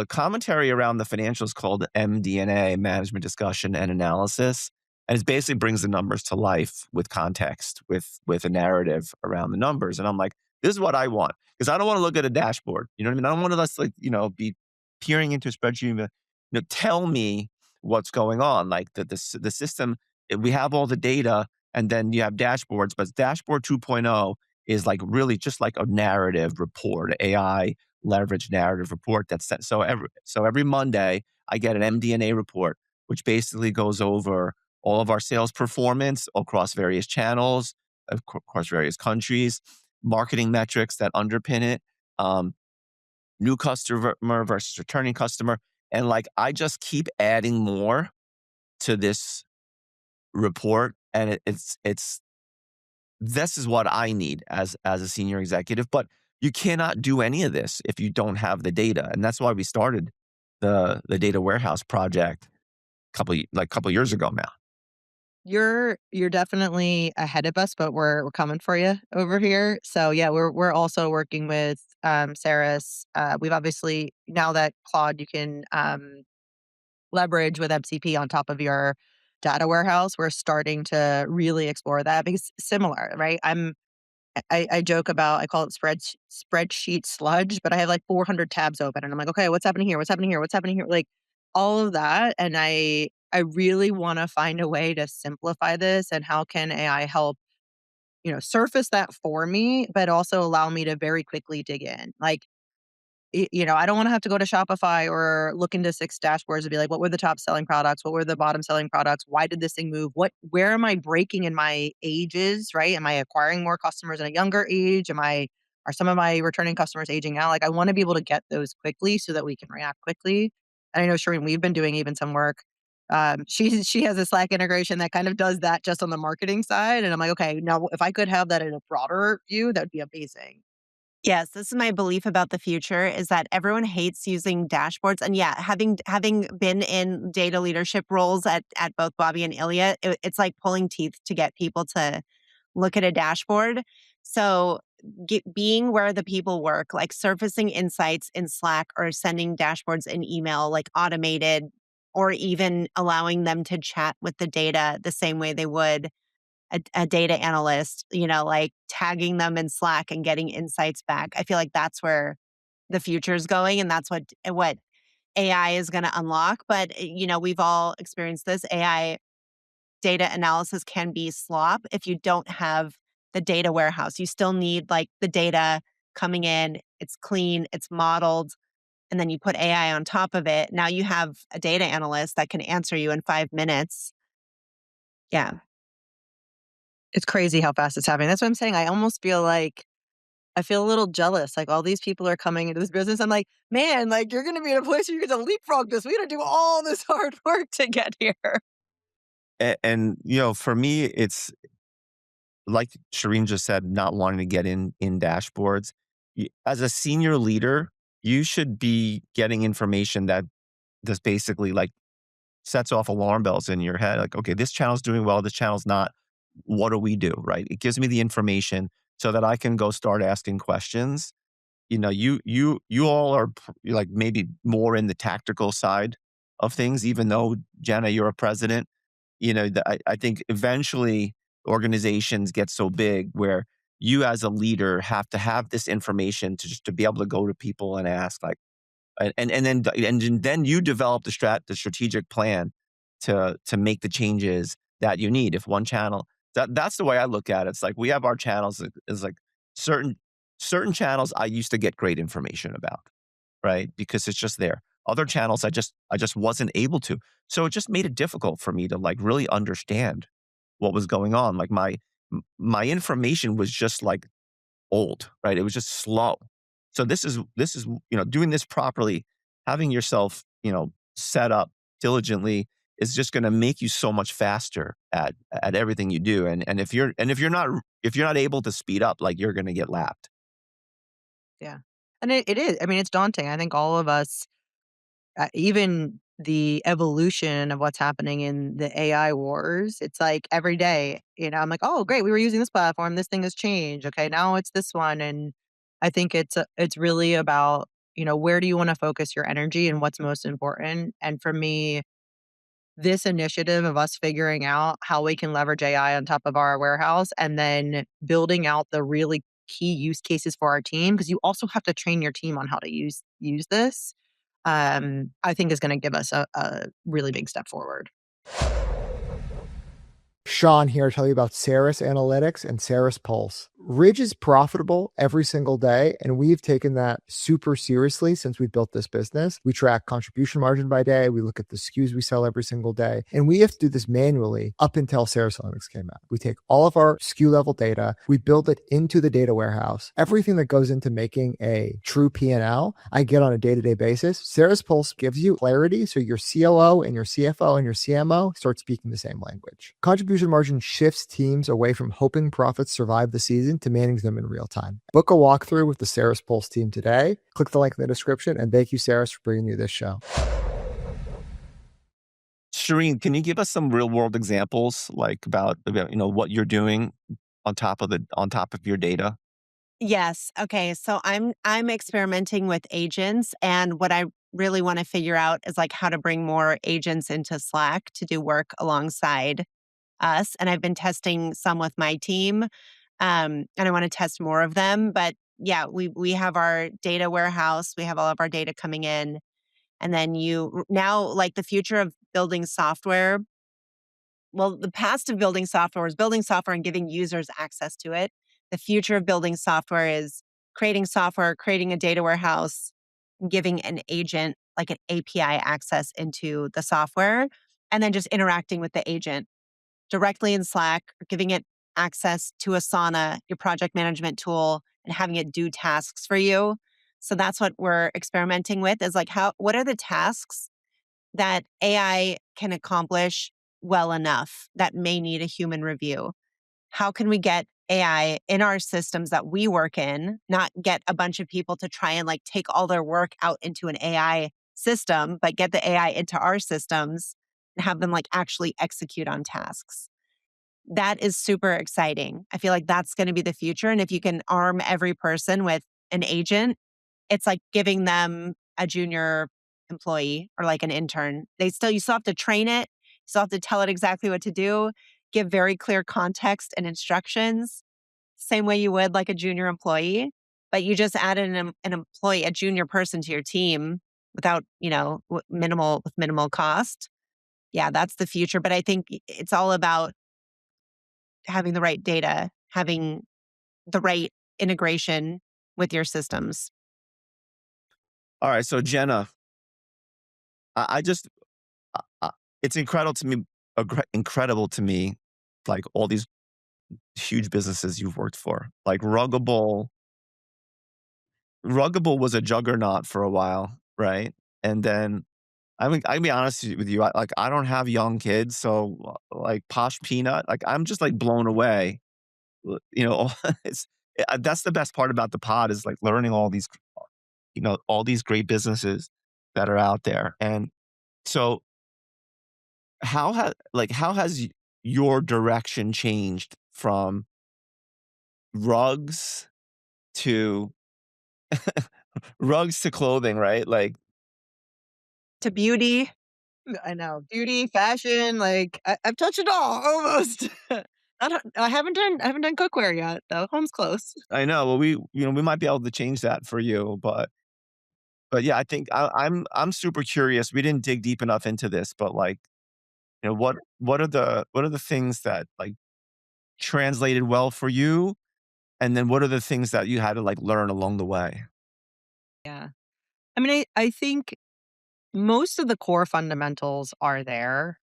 commentary around the financials called MD&A, Management Discussion and Analysis, and it basically brings the numbers to life with context, with a narrative around the numbers. And I'm like, this is what I want, because I don't want to look at a dashboard. You know what I mean? I don't want to be peering into a spreadsheet. Tell me what's going on. Like the system, we have all the data, and then you have dashboards, but dashboard 2.0 is like really just like a narrative report, AI leverage narrative report that's set. So every Monday I get an MD&A report, which basically goes over all of our sales performance across various channels, across various countries, marketing metrics that underpin it, new customer versus returning customer. And like, I just keep adding more to this report. And this is what I need as a senior executive, but you cannot do any of this if you don't have the data. And that's why we started the data warehouse project a couple years ago now. You're definitely ahead of us, but we're coming for you over here. So yeah, we're also working with Saras. We've obviously, now that Claude you can leverage with MCP on top of your data warehouse, we're starting to really explore that because similar, right? I joke about, I call it spreadsheet sludge, but I have like 400 tabs open and I'm like, okay, what's happening here? What's happening here? What's happening here? Like all of that. And I really want to find a way to simplify this, and how can AI help, surface that for me, but also allow me to very quickly dig in. Like, I don't want to have to go to Shopify or look into 6 dashboards and be like, what were the top selling products? What were the bottom selling products? Why did this thing move? Where am I breaking in my ages, right? Am I acquiring more customers at a younger age? Are some of my returning customers aging out? Like, I want to be able to get those quickly so that we can react quickly. And I know, Cherene, we've been doing even some work. She has a Slack integration that kind of does that just on the marketing side. And I'm like, okay, now if I could have that in a broader view, that would be amazing. Yes, this is my belief about the future, is that everyone hates using dashboards. And yeah, having been in data leadership roles at both Bobby and Ilya, it's like pulling teeth to get people to look at a dashboard. So being where the people work, like surfacing insights in Slack or sending dashboards in email, like automated, or even allowing them to chat with the data the same way they would a data analyst, like tagging them in Slack and getting insights back. I feel like that's where the future is going, and that's what AI is going to unlock. But, we've all experienced this. AI data analysis can be slop if you don't have the data warehouse. You still need like the data coming in, it's clean, it's modeled, and then you put AI on top of it. Now you have a data analyst that can answer you in 5 minutes. Yeah. It's crazy how fast it's happening. That's what I'm saying. I feel a little jealous. Like all these people are coming into this business. I'm like, man, like you're going to be in a place where you're going to leapfrog this. We got to do all this hard work to get here. And for me, it's like Cherene just said, not wanting to get in dashboards. As a senior leader, you should be getting information that just basically like sets off alarm bells in your head. Like, okay, this channel's doing well, this channel's not. What do we do, right? It gives me the information so that I can go start asking questions. You all are like maybe more in the tactical side of things, even though Jenna, you're a president. I think eventually organizations get so big where you as a leader have to have this information to be able to go to people and ask, like, and then you develop the strategic plan to make the changes that you need. If one channel, That's the way I look at it. It's like we have our channels. It's like certain channels I used to get great information about, right? Because it's just there. Other channels I just wasn't able to. So it just made it difficult for me to like really understand what was going on. Like my information was just like old, right? It was just slow. So this is doing this properly, having yourself set up diligently is just going to make you so much faster at everything you do. And if you're not able to speed up, like you're going to get lapped. Yeah. And it is. I mean, it's daunting. I think all of us, even the evolution of what's happening in the AI wars, it's like every day, I'm like, oh, great, we were using this platform. This thing has changed. Okay, now it's this one. And I think it's really about, where do you want to focus your energy and what's most important? And for me, this initiative of us figuring out how we can leverage AI on top of our warehouse and then building out the really key use cases for our team, because you also have to train your team on how to use this, I think is going to give us a really big step forward. Sean here to tell you about Saras Analytics and Saras Pulse. Ridge is profitable every single day, and we've taken that super seriously since we built this business. We track contribution margin by day. We look at the SKUs we sell every single day, and we have to do this manually up until Saras Analytics came out. We take all of our SKU level data, we build it into the data warehouse. Everything that goes into making a true P&L, I get on a day-to-day basis. Saras Pulse gives you clarity, so your COO and your CFO and your CMO start speaking the same language. Contribution margin shifts teams away from hoping profits survive the season to manage them in real time. Book a walkthrough with the Saras Pulse team today. Click the link in the description, and thank you, Saras, for bringing you this show. Cherene, can you give us some real world examples, like about what you're doing on top of your data? Yes. Okay. So I'm experimenting with agents, and what I really want to figure out is like how to bring more agents into Slack to do work alongside us. And I've been testing some with my team, and I want to test more of them. But yeah, we have our data warehouse. We have all of our data coming in, and then now like the future of building software. Well, the past of building software is building software and giving users access to it. The future of building software is creating software, creating a data warehouse, giving an agent like an API access into the software, and then just interacting with the agent directly in Slack, or giving it access to Asana, your project management tool, and having it do tasks for you. So that's what we're experimenting with, is like what are the tasks that AI can accomplish well enough that may need a human review? How can we get AI in our systems that we work in, not get a bunch of people to try and like take all their work out into an AI system, but get the AI into our systems and have them like actually execute on tasks? That is super exciting. I feel like that's going to be the future. And if you can arm every person with an agent, it's like giving them a junior employee or like an intern. You still have to train it. You still have to tell it exactly what to do, give very clear context and instructions, same way you would like a junior employee. But you just added an employee, a junior person to your team without, with minimal cost. Yeah, that's the future. But I think it's all about having the right data, having the right integration with your systems. All right, so Jenna, I just it's incredible to me, like all these huge businesses you've worked for, like Ruggable. Ruggable was a juggernaut for a while, right? And then I mean, I'll be honest with you, I don't have young kids, so like Posh Peanut, like I'm just like blown away. It's that's the best part about the pod is like learning all these great businesses that are out there. And so how has your direction changed from rugs to rugs to clothing, right? Like, To beauty. I know, beauty, fashion, like I've touched it all almost. I haven't done cookware yet though. Home's close. I know, well, we might be able to change that for you, but yeah, I think I'm super curious. We didn't dig deep enough into this, but like, what are the things that like translated well for you? And then what are the things that you had to like learn along the way? Yeah. I mean, I think most of the core fundamentals are there.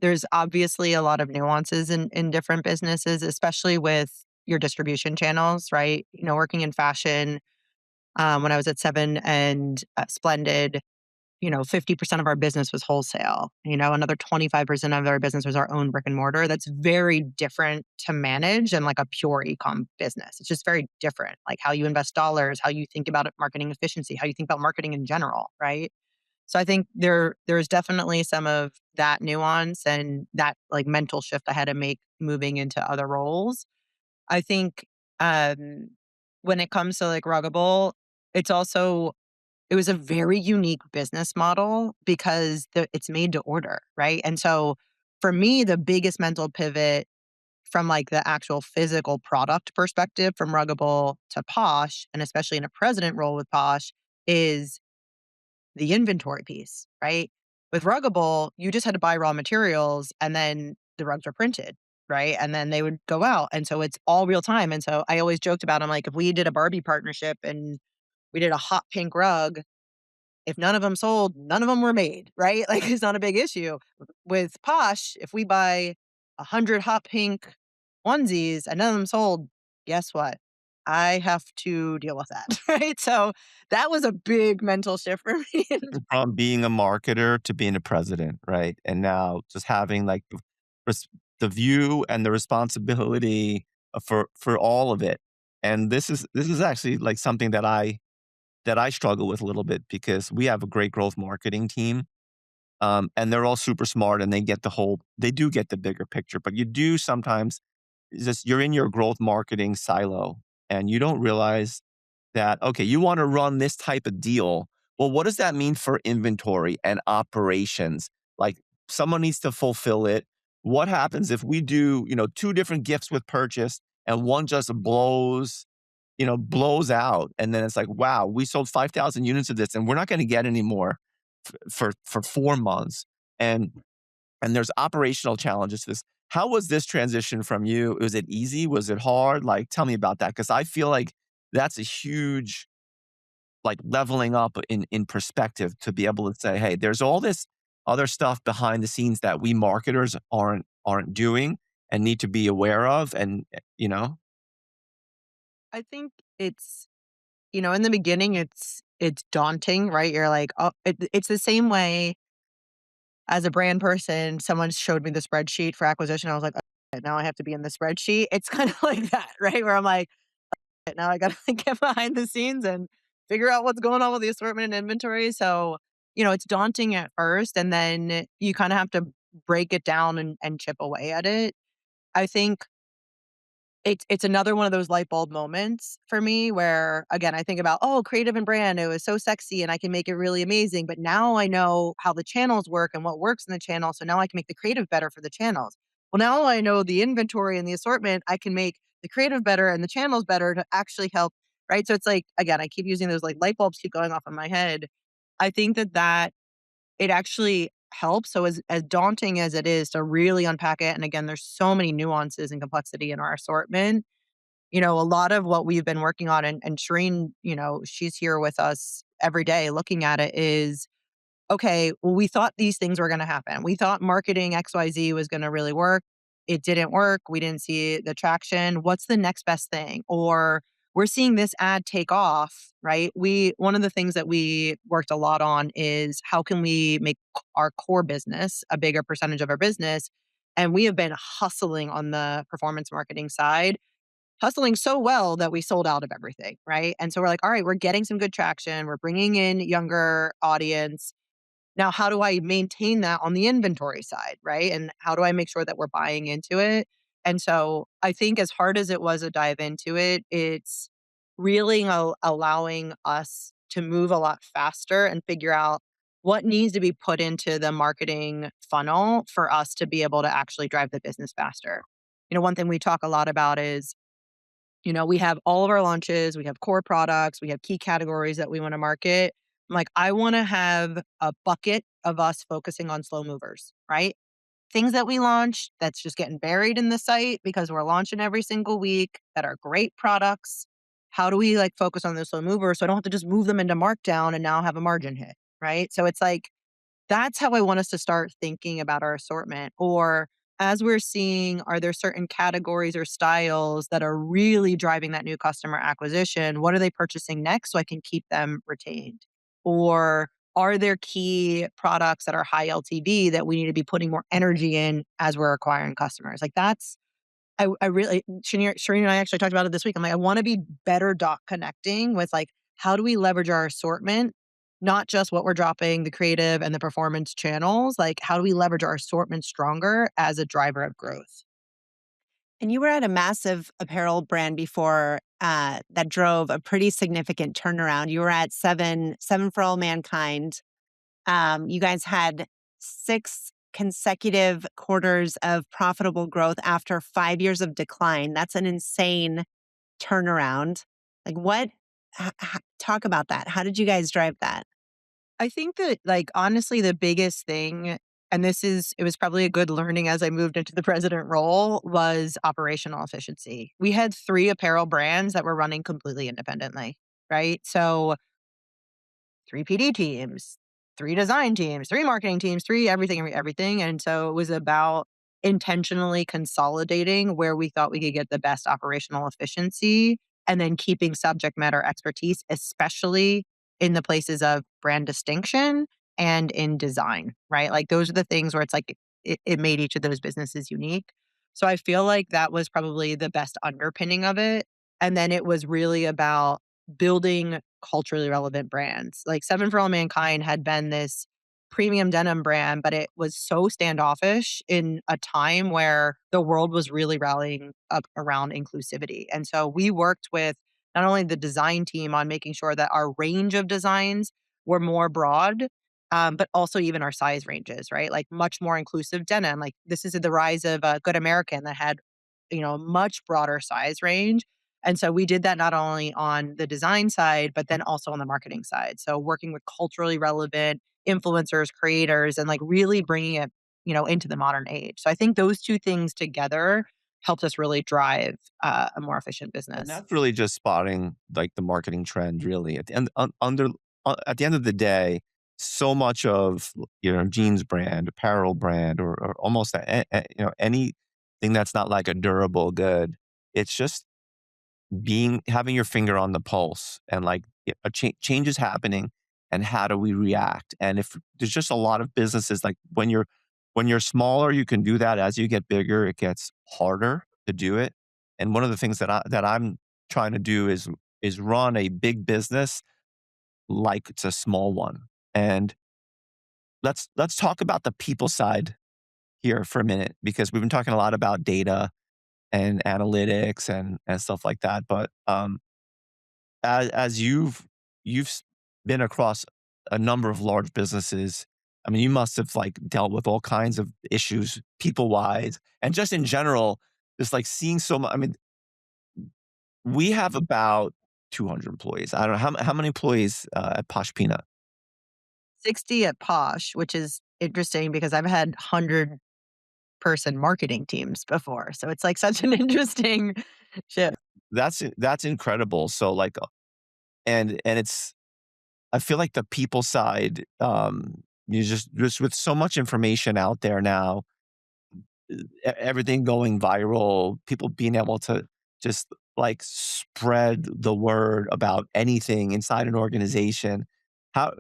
There's obviously a lot of nuances in different businesses, especially with your distribution channels, right? Working in fashion, when I was at Seven and Splendid, 50% of our business was wholesale. Another 25% of our business was our own brick and mortar. That's very different to manage than like a pure e-com business. It's just very different, like how you invest dollars, how you think about it, marketing efficiency, how you think about marketing in general, right? So I think there's definitely some of that nuance and that like mental shift I had to make moving into other roles. I think um, when it comes to like Ruggable, it's also it was a very unique business model because it's made to order, right? And so for me, the biggest mental pivot from like the actual physical product perspective from Ruggable to Posh, and especially in a president role with Posh, is the inventory piece, right? With Ruggable, you just had to buy raw materials and then the rugs were printed, right? And then they would go out. And so it's all real time. And so I always joked about, I'm like, if we did a Barbie partnership and we did a hot pink rug, if none of them sold, none of them were made, right? Like it's not a big issue. With Posh, if we buy 100 hot pink onesies and none of them sold, guess what? I have to deal with that, right? So that was a big mental shift for me. From being a marketer to being a president, right? And now just having like res- the view and the responsibility for all of it. And this is actually like something that I struggle with a little bit because we have a great growth marketing team. And they're all super smart and they do get the bigger picture, but you do sometimes just you're in your growth marketing silo and you don't realize that, okay, you want to run this type of deal. Well, what does that mean for inventory and operations? Like someone needs to fulfill it. What happens if we do, two different gifts with purchase and one just blows out. And then it's like, wow, we sold 5,000 units of this and we're not going to get any more for 4 months. And there's operational challenges to this. How was this transition from you? Was it easy? Was it hard? Like, tell me about that. Cause I feel like that's a huge, like leveling up in perspective to be able to say, hey, there's all this other stuff behind the scenes that we marketers aren't doing and need to be aware of. And, I think it's, in the beginning, it's daunting, right? You're like, oh, it's the same way as a brand person. Someone showed me the spreadsheet for acquisition. I was like, okay, now I have to be in the spreadsheet. It's kind of like that, right? Where I'm like, now I got to get behind the scenes and figure out what's going on with the assortment and inventory. So, it's daunting at first, and then you kind of have to break it down and chip away at it. I think it's another one of those light bulb moments for me where, again, I think about, oh, creative and brand, it was so sexy and I can make it really amazing. But now I know how the channels work and what works in the channel. So now I can make the creative better for the channels. Well, now I know the inventory and the assortment, I can make the creative better and the channels better to actually help. Right. So it's like, again, I keep using those like light bulbs keep going off in my head. I think that it actually helps. So as daunting as it is to really unpack it, and again, there's so many nuances and complexity in our assortment. A lot of what we've been working on, and Cherene, she's here with us every day looking at it, is okay, well, we thought these things were going to happen. We thought marketing XYZ was going to really work. It didn't work. We didn't see the traction. What's the next best thing? Or we're seeing this ad take off, right? One of the things that we worked a lot on is how can we make our core business a bigger percentage of our business? And we have been hustling on the performance marketing side, hustling so well that we sold out of everything, right? And so we're like, all right, we're getting some good traction. We're bringing in younger audience. Now, how do I maintain that on the inventory side, right? And how do I make sure that we're buying into it? And so I think as hard as it was to dive into it, it's really allowing us to move a lot faster and figure out what needs to be put into the marketing funnel for us to be able to actually drive the business faster. One thing we talk a lot about is we have all of our launches, we have core products, we have key categories that we want to market. I'm like, I want to have a bucket of us focusing on slow movers, right? things that we launched that's just getting buried in the site because we're launching every single week that are great products? How do we like focus on those slow movers so I don't have to just move them into markdown and now have a margin hit, right? So it's like, that's how I want us to start thinking about our assortment. Or as we're seeing, are there certain categories or styles that are really driving that new customer acquisition? What are they purchasing next so I can keep them retained? Or are there key products that are high LTV that we need to be putting more energy in as we're acquiring customers? Like that's, I really, Cherene and I actually talked about it this week. I'm like, I want to be better dot connecting with like, how do we leverage our assortment? Not just what we're dropping, the creative and the performance channels. Like, how do we leverage our assortment stronger as a driver of growth? And you were at a massive apparel brand before that drove a pretty significant turnaround. You were at Seven for All Mankind. You guys had 6 consecutive quarters of profitable growth after 5 years of decline. That's an insane turnaround. Like what? Talk about that. How did you guys drive that? I think that, like, honestly, the biggest thing, and it was probably a good learning as I moved into the president role, was operational efficiency. We had 3 apparel brands that were running completely independently, right? So 3 PD teams, 3 design teams, 3 marketing teams, 3 everything. And so it was about intentionally consolidating where we thought we could get the best operational efficiency and then keeping subject matter expertise, especially in the places of brand distinction and in design, right? Like those are the things where it's like it made each of those businesses unique. So I feel like that was probably the best underpinning of it. And then it was really about building culturally relevant brands. Like Seven for All Mankind had been this premium denim brand, but it was so standoffish in a time where the world was really rallying up around inclusivity. And so we worked with not only the design team on making sure that our range of designs were more broad, but also even our size ranges, right? Like much more inclusive denim. Like this is the rise of Good American that had, a much broader size range. And so we did that not only on the design side, but then also on the marketing side. So working with culturally relevant influencers, creators, and like really bringing it, into the modern age. So I think those 2 things together helped us really drive a more efficient And business. that's really just spotting like the marketing trend. Really, at the end, at the end of the day, so much of jeans brand, apparel brand, or almost anything that's not like a durable good. It's just having your finger on the pulse and like a change is happening, and how do we react? And if there's just a lot of businesses, like when you're smaller, you can do that. As you get bigger, it gets harder to do it. And one of the things that I'm trying to do is run a big business like it's a small one. And let's talk about the people side here for a minute, because we've been talking a lot about data and analytics and stuff like that. But as you've been across a number of large businesses, I mean, you must have like dealt with all kinds of issues, people wise, and just in general, just like seeing so much. I mean, we have about 200 employees. I don't know how many employees at Posh Peanut. 60 at Posh, which is interesting because I've had 100-person marketing teams before. So it's like such an interesting shift. That's incredible. So like, and it's, I feel like the people side, you just with so much information out there now, everything going viral, people being able to just like spread the word about anything inside an organization. How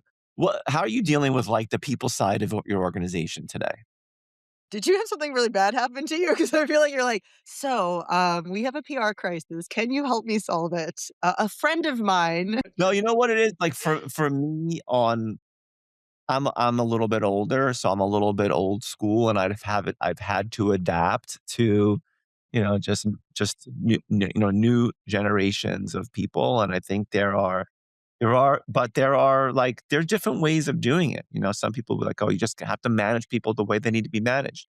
how are you dealing with like the people side of your organization today? Did you have something really bad happen to you? Because I feel like you're like, so we have a PR crisis. Can you help me solve it? A friend of mine. No, you know what it is like for me on. I'm a little bit older, so I'm a little bit old school, and I've had to adapt to, just new generations of people, and I think there are different ways of doing it. Some people will be like, oh, you just have to manage people the way they need to be managed,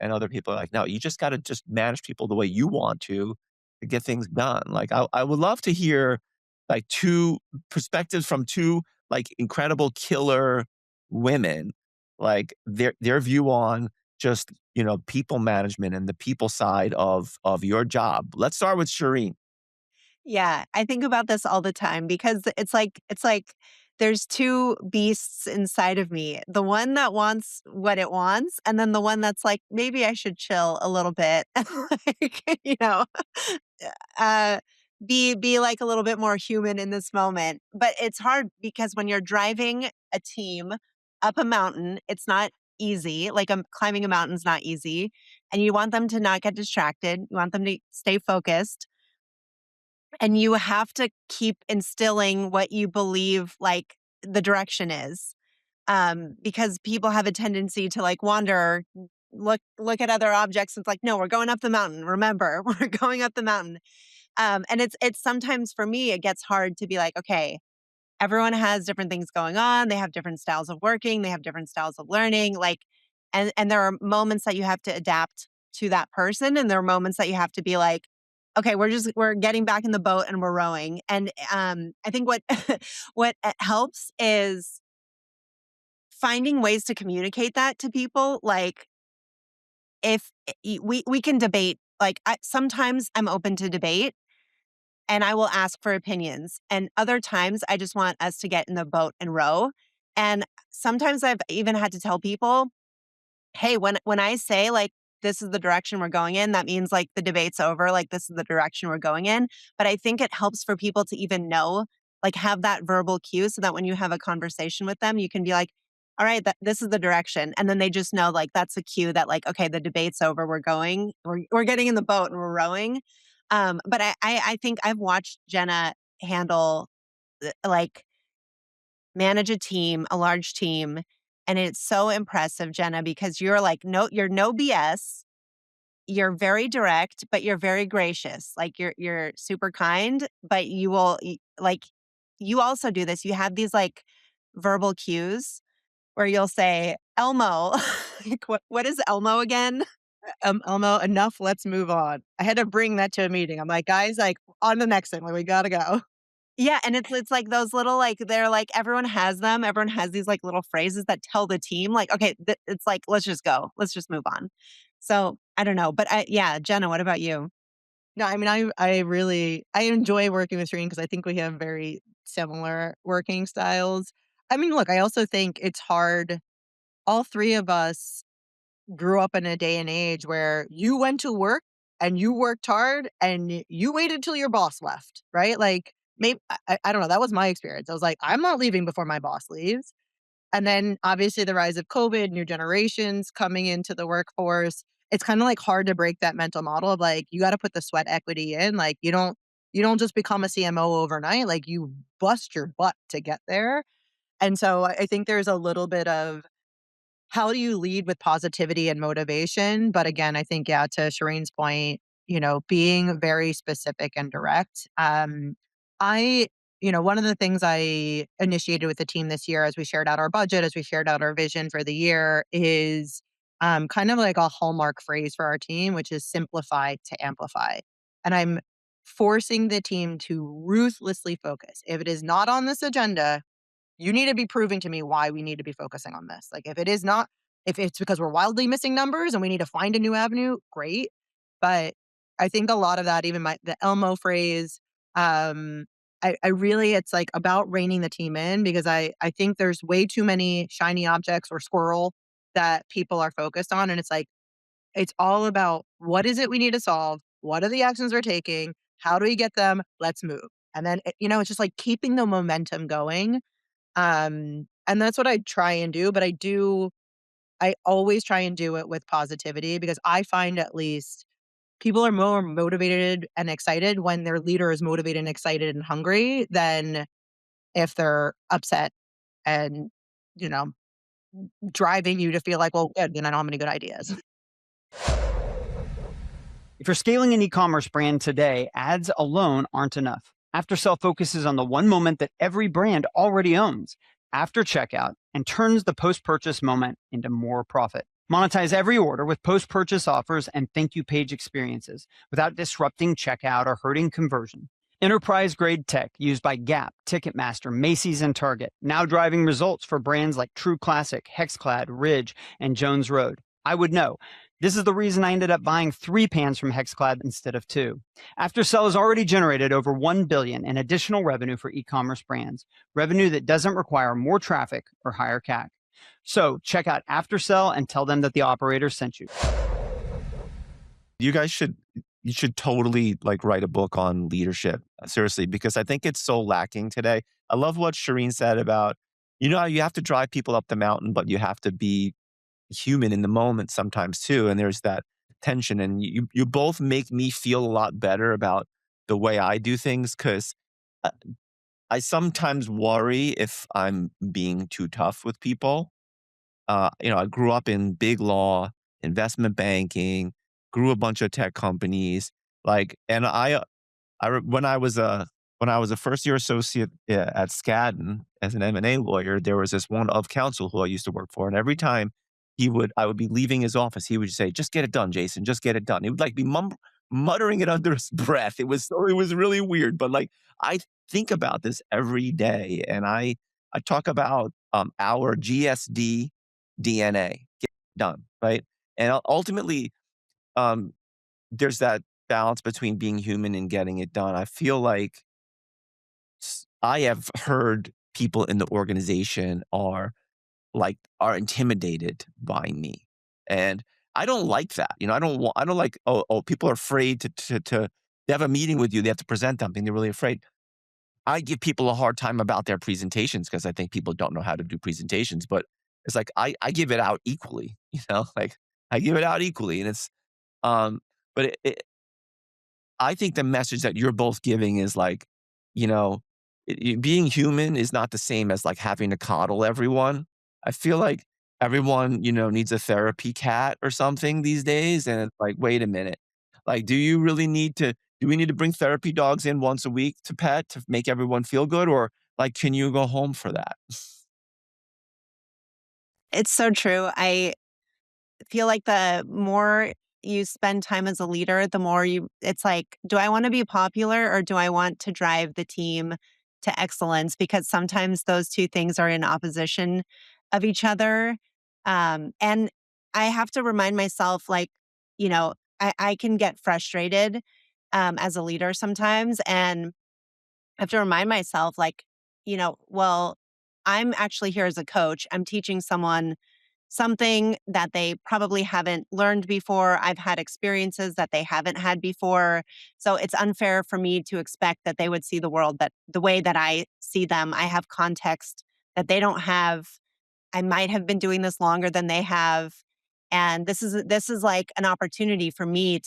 and other people are like, no, you just got to just manage people the way you want to get things done. Like I would love to hear like 2 perspectives from 2 like incredible killer women, like their view on just, people management and the people side of your job. Let's start with Cherene. Yeah, I think about this all the time because it's like there's two beasts inside of me. The one that wants what it wants, and then the one that's like, maybe I should chill a little bit. Like, uh be like a little bit more human in this moment. But it's hard because when you're driving a team up a mountain, it's not easy. Like climbing a mountain's not easy. And you want them to not get distracted. You want them to stay focused. And you have to keep instilling what you believe like the direction is. Because people have a tendency to like wander, look at other objects. It's like, no, we're going up the mountain. Remember, we're going up the mountain. And it's sometimes for me, it gets hard to be like, okay, everyone has different things going on. They have different styles of working. They have different styles of learning. Like, and there are moments that you have to adapt to that person. And there are moments that you have to be like, okay, we're getting back in the boat and we're rowing. And I think what what helps is finding ways to communicate that to people. Like if we can debate, like sometimes I'm open to debate and I will ask for opinions. And other times I just want us to get in the boat and row. And sometimes I've even had to tell people, hey, when I say like, this is the direction we're going in, that means like the debate's over, like this is the direction we're going in. But I think it helps for people to even know, like have that verbal cue so that when you have a conversation with them, you can be like, all right, this is the direction. And then they just know like that's a cue that like, okay, the debate's over, we're getting in the boat and we're rowing. But I think I've watched Jenna handle like manage a team, a large team. And it's so impressive, Jenna, because you're like, you're no BS. You're very direct, but you're very gracious. Like you're super kind, but you will like, you also do this. You have these like verbal cues where you'll say, Elmo, like, what is Elmo again? Elmo, enough, let's move on. I had to bring that to a meeting. I'm like, guys, like on the next thing, like we gotta go. Yeah, and it's like those little like they're like everyone has them. Everyone has these like little phrases that tell the team like, okay, it's like let's just go, let's just move on. So I don't know, but yeah, Jenna, what about you? No, I mean, I enjoy working with Cherene because I think we have very similar working styles. I mean, look, I also think it's hard. All three of us grew up in a day and age where you went to work and you worked hard and you waited till your boss left, right? Like maybe I don't know. That was my experience. I was like, I'm not leaving before my boss leaves. And then obviously the rise of COVID, new generations coming into the workforce. It's kind of like hard to break that mental model of like you got to put the sweat equity in. Like you don't just become a CMO overnight. Like you bust your butt to get there. And so I think there's a little bit of how do you lead with positivity and motivation? But again, I think, yeah, to Sherene's point, being very specific and direct. I, one of the things I initiated with the team this year as we shared out our budget, as we shared out our vision for the year is kind of like a hallmark phrase for our team, which is simplify to amplify. And I'm forcing the team to ruthlessly focus. If it is not on this agenda, you need to be proving to me why we need to be focusing on this. Like if it is not, if it's because we're wildly missing numbers and we need to find a new avenue, great. But I think a lot of that, even the Elmo phrase, I really, it's like about reining the team in because I think there's way too many shiny objects or squirrel that people are focused on. And it's like, it's all about what is it we need to solve? What are the actions we're taking? How do we get them? Let's move. And then, it's just like keeping the momentum going. And that's what I try and do, but I always try and do it with positivity because I find at least people are more motivated and excited when their leader is motivated and excited and hungry than if they're upset and, you know, driving you to feel like, well, good, I don't have any good ideas. If you're scaling an e-commerce brand today, ads alone aren't enough. Aftersell focuses on the one moment that every brand already owns, after checkout, and turns the post-purchase moment into more profit. Monetize every order with post-purchase offers and thank you page experiences without disrupting checkout or hurting conversion. Enterprise-grade tech used by Gap, Ticketmaster, Macy's, and Target, now driving results for brands like True Classic, HexClad, Ridge, and Jones Road. I would know. This is the reason I ended up buying 3 pans from HexClad instead of 2. Aftersell has already generated over $1 billion in additional revenue for e-commerce brands, revenue that doesn't require more traffic or higher CAC. So check out Aftersell and tell them that the operator sent you. You guys should totally like write a book on leadership, seriously, because I think it's so lacking today. I love what Cherene said about, you have to drive people up the mountain, but you have to be human in the moment sometimes too. And there's that tension. And you both make me feel a lot better about the way I do things, because I sometimes worry if I'm being too tough with people. I grew up in big law, investment banking, grew a bunch of tech companies, and when I was a first year associate at Skadden as an M&A lawyer, there was this one of counsel who I used to work for, and every time I would be leaving his office, he would say, "Just get it done, Jason. Just get it done." He would be muttering it under his breath. It was really weird, but I think about this every day, and I talk about our GSD DNA, get it done, right? And ultimately, um, there's that balance between being human and getting it done. I feel like I have heard people in the organization are intimidated by me, and I don't like that. I don't like, people are afraid to they have a meeting with you, they have to present something, they're really afraid. I give people a hard time about their presentations because I think people don't know how to do presentations, but it's I give it out equally, I give it out equally, and it's um, but I think the message that you're both giving is you know, being human is not the same as having to coddle everyone. I feel like everyone, needs a therapy cat or something these days. And it's wait a minute. Do we need to bring therapy dogs in once a week to pet to make everyone feel good? Or can you go home for that? It's so true. I feel like the more you spend time as a leader, the more it's do I want to be popular or do I want to drive the team to excellence? Because sometimes those two things are in opposition of each other. And I have to remind myself, I can get frustrated as a leader sometimes. And I have to remind myself, well, I'm actually here as a coach. I'm teaching someone something that they probably haven't learned before. I've had experiences that they haven't had before. So it's unfair for me to expect that they would see the world that the way that I see them. I have context that they don't have. I might have been doing this longer than they have. And this is like an opportunity for me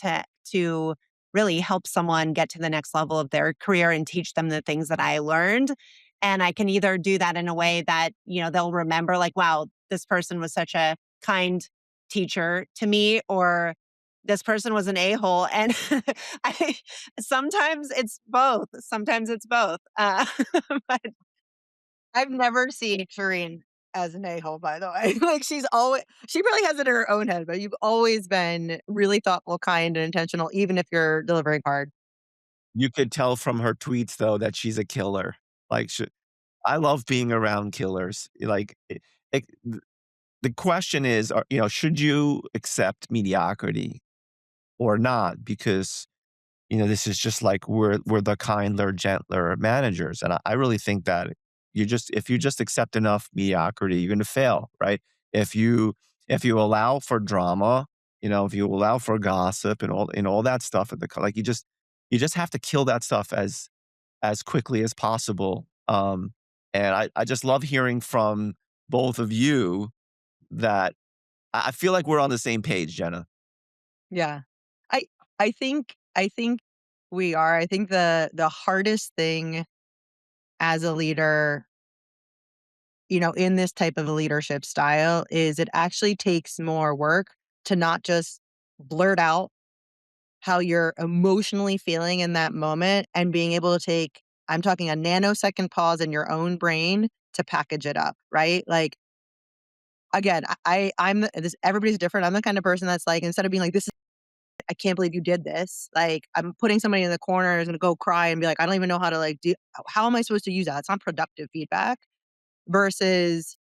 to really help someone get to the next level of their career and teach them the things that I learned. And I can either do that in a way that, they'll remember wow, this person was such a kind teacher to me, or this person was an a-hole. And I sometimes it's both. Sometimes it's both. But I've never seen Cherene as an a-hole, by the way. She probably has it in her own head, but you've always been really thoughtful, kind, and intentional, even if you're delivering hard. You could tell from her tweets though that she's a killer. Like, sh I love being around killers. It the question is, should you accept mediocrity or not? Because, this is just we're the kinder, gentler managers. And I really think that if you just accept enough mediocrity, you're going to fail, right? If you, if you allow for drama, if you allow for gossip and all that stuff you just have to kill that stuff as quickly as possible. And I just love hearing from both of you that I feel like we're on the same page, Jenna. Yeah. I I think we are. I think the hardest thing as a leader, in this type of a leadership style is it actually takes more work to not just blurt out how you're emotionally feeling in that moment and being able to take, I'm talking a nanosecond pause in your own brain to package it up, right? Again, I'm this, everybody's different. I'm the kind of person that's instead of being this is, I can't believe you did this. I'm putting somebody in the corner is going to go cry and be I don't even know how to do, how am I supposed to use that? It's not productive feedback versus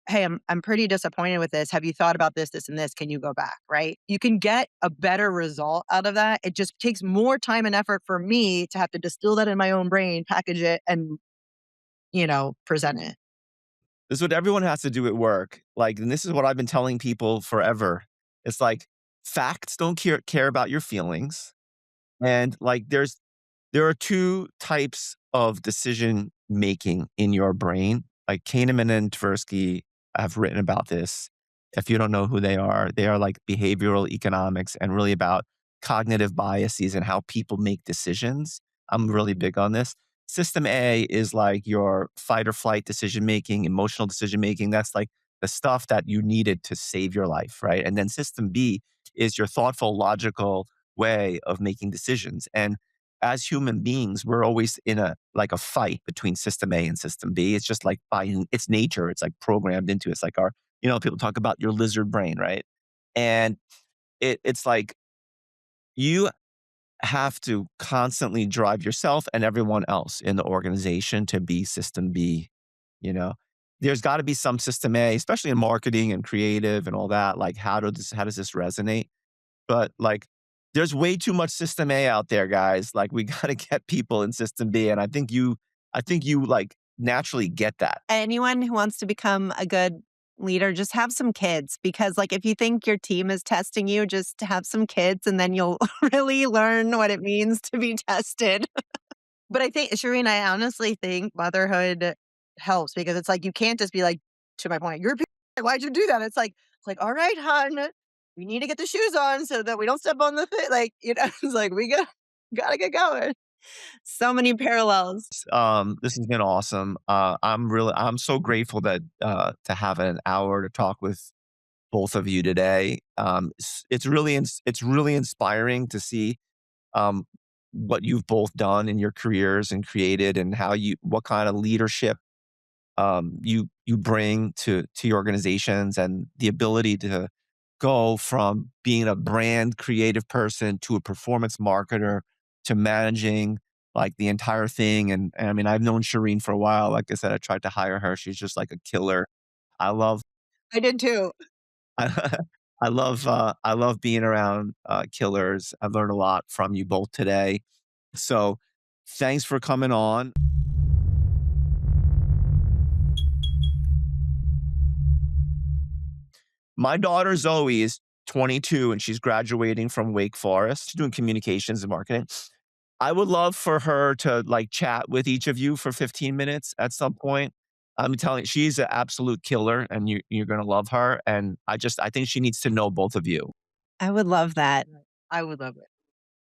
hey, I'm pretty disappointed with this. Have you thought about this, this, and this? Can you go back? Right? You can get a better result out of that. It just takes more time and effort for me to have to distill that in my own brain, package it, and present it. This is what everyone has to do at work. Like, and this is what I've been telling people forever. It's like facts don't care about your feelings. And like there are two types of decision making in your brain. Like Kahneman and Tversky have written about this. If you don't know who they are like behavioral economics and really about cognitive biases and how people make decisions. I'm really big on this. System A is like your fight or flight decision making, emotional decision making. That's like the stuff that you needed to save your life, right? And then system B is your thoughtful, logical way of making decisions. And as human beings, we're always in a fight between system A and system B. It's just like its nature. It's like programmed into it's like our, people talk about your lizard brain, right? And it's like you have to constantly drive yourself and everyone else in the organization to be system B, you know? There's got to be some system A, especially in marketing and creative and all that. Like, how does this resonate? But like, there's way too much system A out there, guys. Like, we got to get people in system B. And I think you like naturally get that. Anyone who wants to become a good leader, just have some kids, because like if you think your team is testing you, just have some kids and then you'll really learn what it means to be tested. But I think, Cherene, I honestly think motherhood helps because it's like you can't just be like, to my point, you're a piece of shit, why'd you do that? It's like, all right, hon, we need to get the shoes on so that we don't step on the fit. Like, it's like we gotta get going. So many parallels. This has been awesome. I'm so grateful that to have an hour to talk with both of you today. It's really inspiring to see what you've both done in your careers and created, and what kind of leadership you bring to your organizations, and the ability to go from being a brand creative person to a performance marketer to managing like the entire thing. And I mean, I've known Cherene for a while. Like I said, I tried to hire her. She's just like a killer. I love I did too. I love being around killers. I've learned a lot from you both today. So thanks for coming on. My daughter Zoe is 22 and she's graduating from Wake Forest. She's doing communications and marketing. I would love for her to like chat with each of you for 15 minutes at some point. I'm telling you, she's an absolute killer and you're going to love her. And I think she needs to know both of you. I would love that. I would love it.